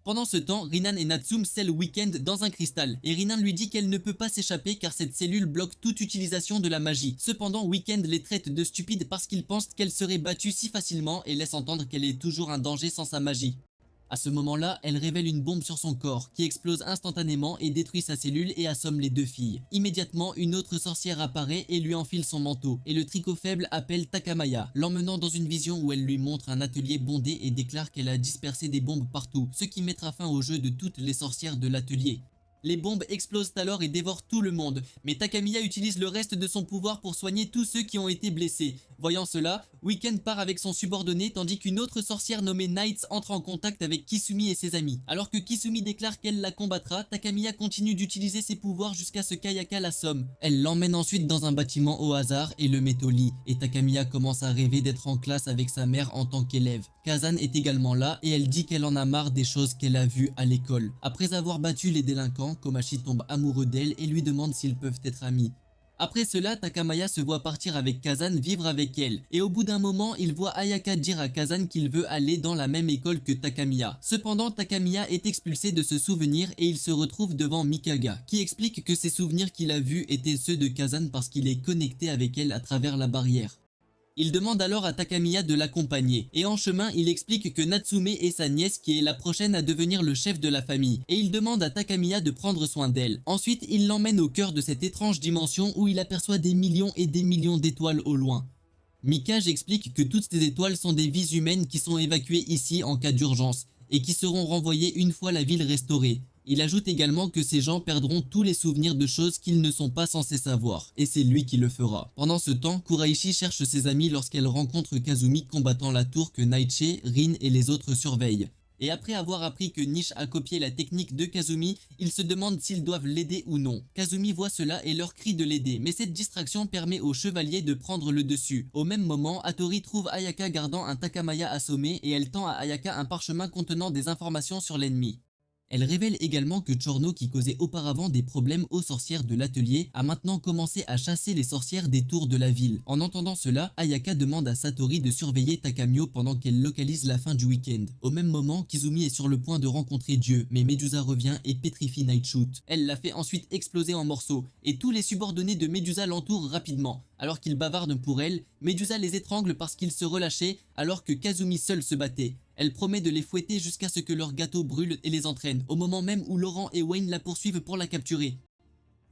Pendant ce temps, Rinan et Natsum scellent Weekend dans un cristal, et Rinan lui dit qu'elle ne peut pas s'échapper car cette cellule bloque toute utilisation de la magie. Cependant, Weekend les traite de stupides parce qu'ils pensent qu'elle serait battue si facilement et laisse entendre qu'elle est toujours un danger sans sa magie. À ce moment-là, elle révèle une bombe sur son corps, qui explose instantanément et détruit sa cellule et assomme les deux filles. Immédiatement, une autre sorcière apparaît et lui enfile son manteau, et le tricot faible appelle Takamaya, l'emmenant dans une vision où elle lui montre un atelier bondé et déclare qu'elle a dispersé des bombes partout, ce qui mettra fin au jeu de toutes les sorcières de l'atelier. Les bombes explosent alors et dévorent tout le monde, mais Takamiya utilise le reste de son pouvoir pour soigner tous ceux qui ont été blessés. Voyant cela, Weekend part avec son subordonné tandis qu'une autre sorcière nommée Nights entre en contact avec Kisumi et ses amis. Alors que Kisumi déclare qu'elle la combattra, Takamiya continue d'utiliser ses pouvoirs jusqu'à ce qu'Ayaka l'assomme. Elle l'emmène ensuite dans un bâtiment au hasard et le met au lit, et Takamiya commence à rêver d'être en classe avec sa mère en tant qu'élève. Kazan est également là et elle dit qu'elle en a marre des choses qu'elle a vues à l'école. Après avoir battu les délinquants, Komachi tombe amoureux d'elle et lui demande s'ils peuvent être amis. Après cela, Takamaya se voit partir avec Kazan vivre avec elle, et au bout d'un moment, il voit Ayaka dire à Kazan qu'il veut aller dans la même école que Takamiya. Cependant, Takamiya est expulsé de ce souvenir et il se retrouve devant Mikaga, qui explique que ces souvenirs qu'il a vus étaient ceux de Kazan parce qu'il est connecté avec elle à travers la barrière. Il demande alors à Takamiya de l'accompagner, et en chemin il explique que Natsume est sa nièce qui est la prochaine à devenir le chef de la famille, et il demande à Takamiya de prendre soin d'elle. Ensuite il l'emmène au cœur de cette étrange dimension où il aperçoit des millions et des millions d'étoiles au loin. Mikage explique que toutes ces étoiles sont des vies humaines qui sont évacuées ici en cas d'urgence, et qui seront renvoyées une fois la ville restaurée. Il ajoute également que ces gens perdront tous les souvenirs de choses qu'ils ne sont pas censés savoir, et c'est lui qui le fera. Pendant ce temps, Kuraishi cherche ses amis lorsqu'elle rencontre Kazumi combattant la tour que Naiche, Rin et les autres surveillent. Et après avoir appris que Niche a copié la technique de Kazumi, ils se demandent s'ils doivent l'aider ou non. Kazumi voit cela et leur crie de l'aider, mais cette distraction permet aux chevaliers de prendre le dessus. Au même moment, Hattori trouve Ayaka gardant un Takamaya assommé et elle tend à Ayaka un parchemin contenant des informations sur l'ennemi. Elle révèle également que Chorno, qui causait auparavant des problèmes aux sorcières de l'atelier, a maintenant commencé à chasser les sorcières des tours de la ville. En entendant cela, Ayaka demande à Satori de surveiller Takamio pendant qu'elle localise la fin du week-end. Au même moment, Kizumi est sur le point de rencontrer Dieu, mais Medusa revient et pétrifie Nightshoot. Elle la fait ensuite exploser en morceaux, et tous les subordonnés de Medusa l'entourent rapidement. Alors qu'ils bavardent pour elle, Medusa les étrangle parce qu'ils se relâchaient alors que Kazumi seul se battait. Elle promet de les fouetter jusqu'à ce que leur gâteau brûle et les entraîne, au moment même où Laurent et Wayne la poursuivent pour la capturer.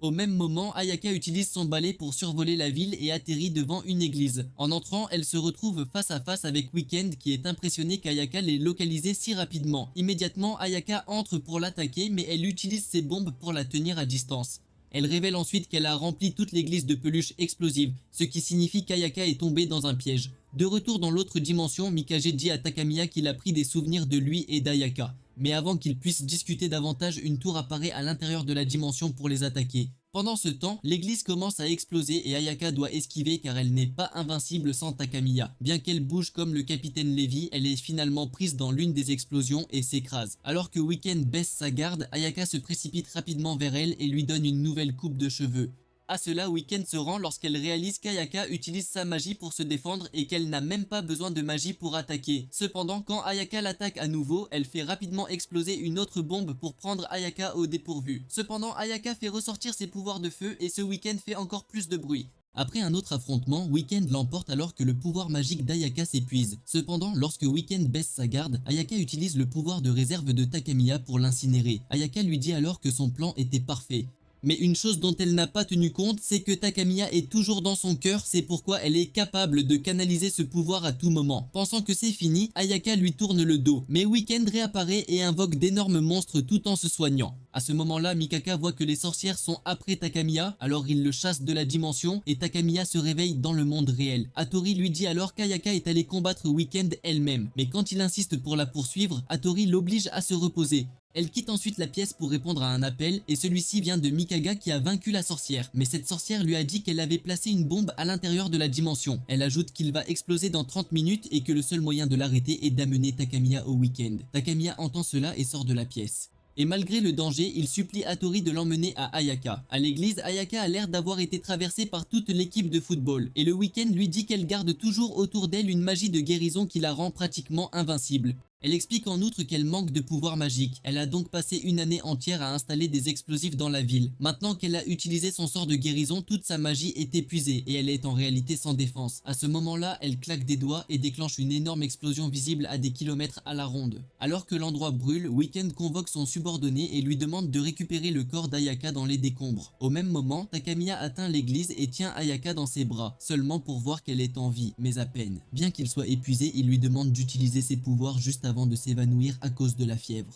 Au même moment, Ayaka utilise son balai pour survoler la ville et atterrit devant une église. En entrant, elle se retrouve face à face avec Weekend qui est impressionné qu'Ayaka l'ait localisé si rapidement. Immédiatement, Ayaka entre pour l'attaquer mais elle utilise ses bombes pour la tenir à distance. Elle révèle ensuite qu'elle a rempli toute l'église de peluches explosives, ce qui signifie qu'Ayaka est tombée dans un piège. De retour dans l'autre dimension, Mikage dit à Takamiya qu'il a pris des souvenirs de lui et d'Ayaka. Mais avant qu'ils puissent discuter davantage, une tour apparaît à l'intérieur de la dimension pour les attaquer. Pendant ce temps, l'église commence à exploser et Ayaka doit esquiver car elle n'est pas invincible sans Takamiya. Bien qu'elle bouge comme le capitaine Levy, elle est finalement prise dans l'une des explosions et s'écrase. Alors que Weekend baisse sa garde, Ayaka se précipite rapidement vers elle et lui donne une nouvelle coupe de cheveux. À cela, Weekend se rend lorsqu'elle réalise qu'Ayaka utilise sa magie pour se défendre et qu'elle n'a même pas besoin de magie pour attaquer. Cependant, quand Ayaka l'attaque à nouveau, elle fait rapidement exploser une autre bombe pour prendre Ayaka au dépourvu. Cependant, Ayaka fait ressortir ses pouvoirs de feu et ce Weekend fait encore plus de bruit. Après un autre affrontement, Weekend l'emporte alors que le pouvoir magique d'Ayaka s'épuise. Cependant, lorsque Weekend baisse sa garde, Ayaka utilise le pouvoir de réserve de Takamiya pour l'incinérer. Ayaka lui dit alors que son plan était parfait. Mais une chose dont elle n'a pas tenu compte, c'est que Takamiya est toujours dans son cœur, c'est pourquoi elle est capable de canaliser ce pouvoir à tout moment. Pensant que c'est fini, Ayaka lui tourne le dos, mais Weekend réapparaît et invoque d'énormes monstres tout en se soignant. À ce moment-là, Mikaka voit que les sorcières sont après Takamiya, alors il le chasse de la dimension et Takamiya se réveille dans le monde réel. Hattori lui dit alors qu'Ayaka est allée combattre Weekend elle-même, mais quand il insiste pour la poursuivre, Hattori l'oblige à se reposer. Elle quitte ensuite la pièce pour répondre à un appel et celui-ci vient de Mikaga qui a vaincu la sorcière. Mais cette sorcière lui a dit qu'elle avait placé une bombe à l'intérieur de la dimension. Elle ajoute qu'il va exploser dans 30 minutes et que le seul moyen de l'arrêter est d'amener Takamiya au week-end. Takamiya entend cela et sort de la pièce. Et malgré le danger, il supplie Hattori de l'emmener à Ayaka. À l'église, Ayaka a l'air d'avoir été traversée par toute l'équipe de football. Et le week-end lui dit qu'elle garde toujours autour d'elle une magie de guérison qui la rend pratiquement invincible. Elle explique en outre qu'elle manque de pouvoir magique. Elle a donc passé une année entière à installer des explosifs dans la ville. Maintenant qu'elle a utilisé son sort de guérison, toute sa magie est épuisée et elle est en réalité sans défense. À ce moment-là, elle claque des doigts et déclenche une énorme explosion visible à des kilomètres à la ronde. Alors que l'endroit brûle, Weekend convoque son subordonné et lui demande de récupérer le corps d'Ayaka dans les décombres. Au même moment, Takamiya atteint l'église et tient Ayaka dans ses bras, seulement pour voir qu'elle est en vie, mais à peine. Bien qu'il soit épuisé, il lui demande d'utiliser ses pouvoirs juste avant de s'évanouir à cause de la fièvre.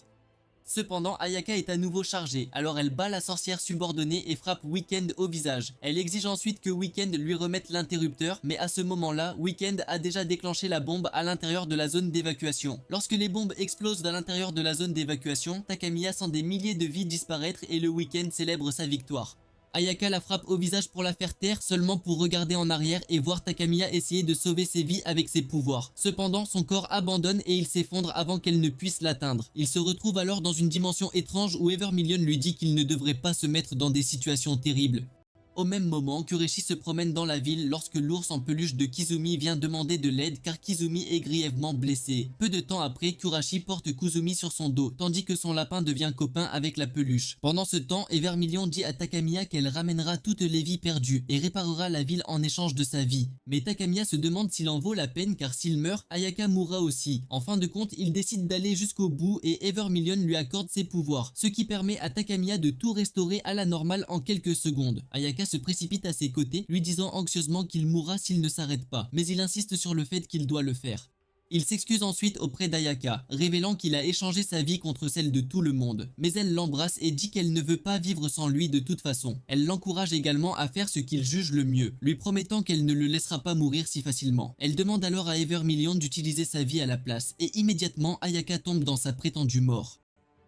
Cependant, Ayaka est à nouveau chargée, alors elle bat la sorcière subordonnée et frappe Weekend au visage. Elle exige ensuite que Weekend lui remette l'interrupteur, mais à ce moment-là, Weekend a déjà déclenché la bombe à l'intérieur de la zone d'évacuation. Lorsque les bombes explosent à l'intérieur de la zone d'évacuation, Takamiya sent des milliers de vies disparaître et le Weekend célèbre sa victoire. Ayaka la frappe au visage pour la faire taire, seulement pour regarder en arrière et voir Takamiya essayer de sauver ses vies avec ses pouvoirs. Cependant, son corps abandonne et il s'effondre avant qu'elle ne puisse l'atteindre. Il se retrouve alors dans une dimension étrange où Evermillion lui dit qu'il ne devrait pas se mettre dans des situations terribles. Au même moment, Kureshi se promène dans la ville lorsque l'ours en peluche de Kizumi vient demander de l'aide car Kizumi est grièvement blessé. Peu de temps après, Kurashi porte Kuzumi sur son dos, tandis que son lapin devient copain avec la peluche. Pendant ce temps, Evermillion dit à Takamiya qu'elle ramènera toutes les vies perdues et réparera la ville en échange de sa vie. Mais Takamiya se demande s'il en vaut la peine car s'il meurt, Ayaka mourra aussi. En fin de compte, il décide d'aller jusqu'au bout et Evermillion lui accorde ses pouvoirs, ce qui permet à Takamiya de tout restaurer à la normale en quelques secondes. Ayaka se précipite à ses côtés, lui disant anxieusement qu'il mourra s'il ne s'arrête pas, mais il insiste sur le fait qu'il doit le faire. Il s'excuse ensuite auprès d'Ayaka, révélant qu'il a échangé sa vie contre celle de tout le monde. Mais elle l'embrasse et dit qu'elle ne veut pas vivre sans lui de toute façon. Elle l'encourage également à faire ce qu'il juge le mieux, lui promettant qu'elle ne le laissera pas mourir si facilement. Elle demande alors à Evermillion d'utiliser sa vie à la place, et immédiatement Ayaka tombe dans sa prétendue mort.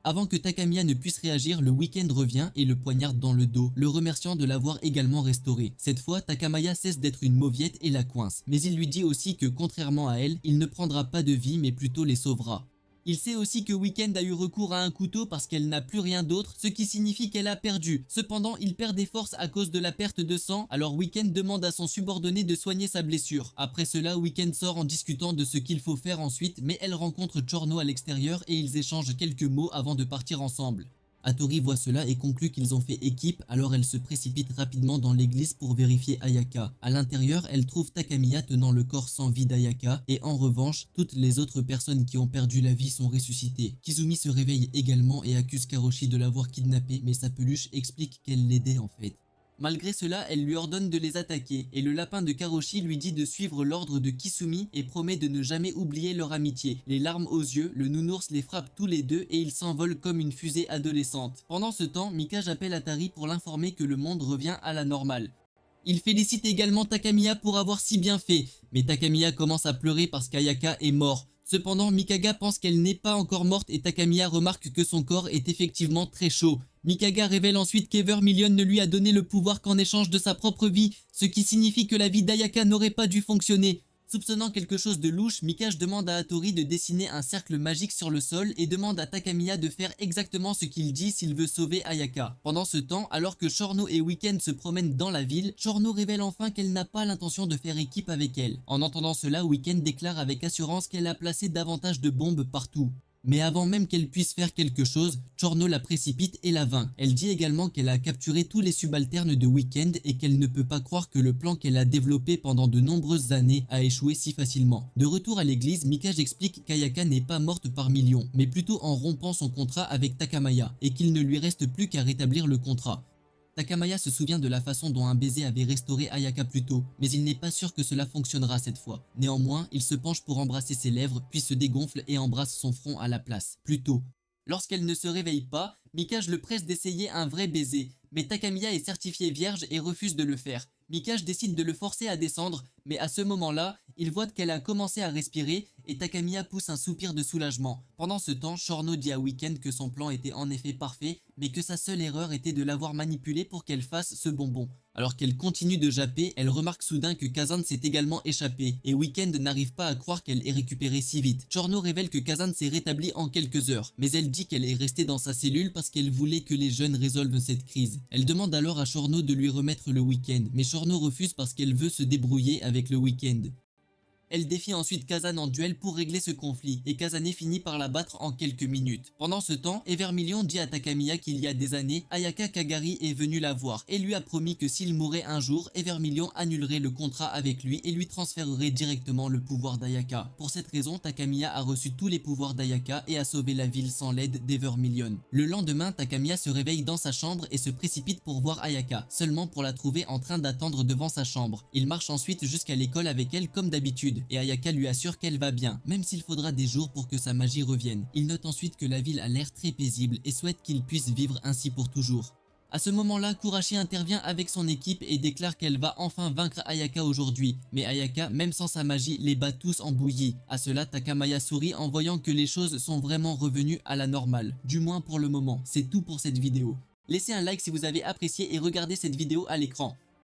Avant que Takamiya ne puisse réagir, le Weeknd revient et le poignarde dans le dos, le remerciant de l'avoir également restauré. Cette fois, Takamiya cesse d'être une mauviette et la coince, mais il lui dit aussi que contrairement à elle, il ne prendra pas de vie mais plutôt les sauvera. Il sait aussi que Weeknd a eu recours à un couteau parce qu'elle n'a plus rien d'autre, ce qui signifie qu'elle a perdu. Cependant, il perd des forces à cause de la perte de sang, alors Weeknd demande à son subordonné de soigner sa blessure. Après cela, Weeknd sort en discutant de ce qu'il faut faire ensuite, mais elle rencontre Giorno à l'extérieur et ils échangent quelques mots avant de partir ensemble. Hattori voit cela et conclut qu'ils ont fait équipe, alors elle se précipite rapidement dans l'église pour vérifier Ayaka. À l'intérieur, elle trouve Takamiya tenant le corps sans vie d'Ayaka et en revanche, toutes les autres personnes qui ont perdu la vie sont ressuscitées. Kizumi se réveille également et accuse Karoshi de l'avoir kidnappée, mais sa peluche explique qu'elle l'aidait en fait. Malgré cela, elle lui ordonne de les attaquer et le lapin de Karoshi lui dit de suivre l'ordre de Kisumi et promet de ne jamais oublier leur amitié. Les larmes aux yeux, le nounours les frappe tous les deux et ils s'envolent comme une fusée adolescente. Pendant ce temps, Mikage appelle Atari pour l'informer que le monde revient à la normale. Il félicite également Takamiya pour avoir si bien fait, mais Takamiya commence à pleurer parce qu'Ayaka est mort. Cependant, Mikaga pense qu'elle n'est pas encore morte et Takamiya remarque que son corps est effectivement très chaud. Mikaga révèle ensuite qu'Evermillion ne lui a donné le pouvoir qu'en échange de sa propre vie, ce qui signifie que la vie d'Ayaka n'aurait pas dû fonctionner. Soupçonnant quelque chose de louche, Mikage demande à Hattori de dessiner un cercle magique sur le sol et demande à Takamiya de faire exactement ce qu'il dit s'il veut sauver Ayaka. Pendant ce temps, alors que Giorno et Weeknd se promènent dans la ville, Giorno révèle enfin qu'elle n'a pas l'intention de faire équipe avec elle. En entendant cela, Weeknd déclare avec assurance qu'elle a placé davantage de bombes partout. Mais avant même qu'elle puisse faire quelque chose, Giorno la précipite et la vainc. Elle dit également qu'elle a capturé tous les subalternes de Weeknd et qu'elle ne peut pas croire que le plan qu'elle a développé pendant de nombreuses années a échoué si facilement. De retour à l'église, Mikage explique qu'Ayaka n'est pas morte par millions, mais plutôt en rompant son contrat avec Takamiya et qu'il ne lui reste plus qu'à rétablir le contrat. Takamiya se souvient de la façon dont un baiser avait restauré Ayaka plus tôt, mais il n'est pas sûr que cela fonctionnera cette fois. Néanmoins, il se penche pour embrasser ses lèvres, puis se dégonfle et embrasse son front à la place, plus tôt. Lorsqu'elle ne se réveille pas, Mikage le presse d'essayer un vrai baiser, mais Takamiya est certifiée vierge et refuse de le faire. Mikage décide de le forcer à descendre, mais à ce moment-là, il voit qu'elle a commencé à respirer et Takamiya pousse un soupir de soulagement. Pendant ce temps, Giorno dit à Weeknd que son plan était en effet parfait, mais que sa seule erreur était de l'avoir manipulé pour qu'elle fasse ce bonbon. Alors qu'elle continue de japper, elle remarque soudain que Kazan s'est également échappé, et Weeknd n'arrive pas à croire qu'elle ait récupéré si vite. Giorno révèle que Kazan s'est rétabli en quelques heures, mais elle dit qu'elle est restée dans sa cellule parce qu'elle voulait que les jeunes résolvent cette crise. Elle demande alors à Giorno de lui remettre le Weeknd, mais Giorno refuse parce qu'elle veut se débrouiller avec le Weeknd. Elle défie ensuite Kazan en duel pour régler ce conflit, et Kazane finit par la battre en quelques minutes. Pendant ce temps, Evermillion dit à Takamiya qu'il y a des années, Ayaka Kagari est venu la voir, et lui a promis que s'il mourait un jour, Evermillion annulerait le contrat avec lui et lui transférerait directement le pouvoir d'Ayaka. Pour cette raison, Takamiya a reçu tous les pouvoirs d'Ayaka et a sauvé la ville sans l'aide d'Evermillion. Le lendemain, Takamiya se réveille dans sa chambre et se précipite pour voir Ayaka, seulement pour la trouver en train d'attendre devant sa chambre. Il marche ensuite jusqu'à l'école avec elle comme d'habitude, et Ayaka lui assure qu'elle va bien, même s'il faudra des jours pour que sa magie revienne. Il note ensuite que la ville a l'air très paisible et souhaite qu'il puisse vivre ainsi pour toujours. À ce moment-là, Kurashi intervient avec son équipe et déclare qu'elle va enfin vaincre Ayaka aujourd'hui. Mais Ayaka, même sans sa magie, les bat tous en bouillie. À cela, Takamiya sourit en voyant que les choses sont vraiment revenues à la normale. Du moins pour le moment. C'est tout pour cette vidéo. Laissez un like si vous avez apprécié et regardez cette vidéo à l'écran.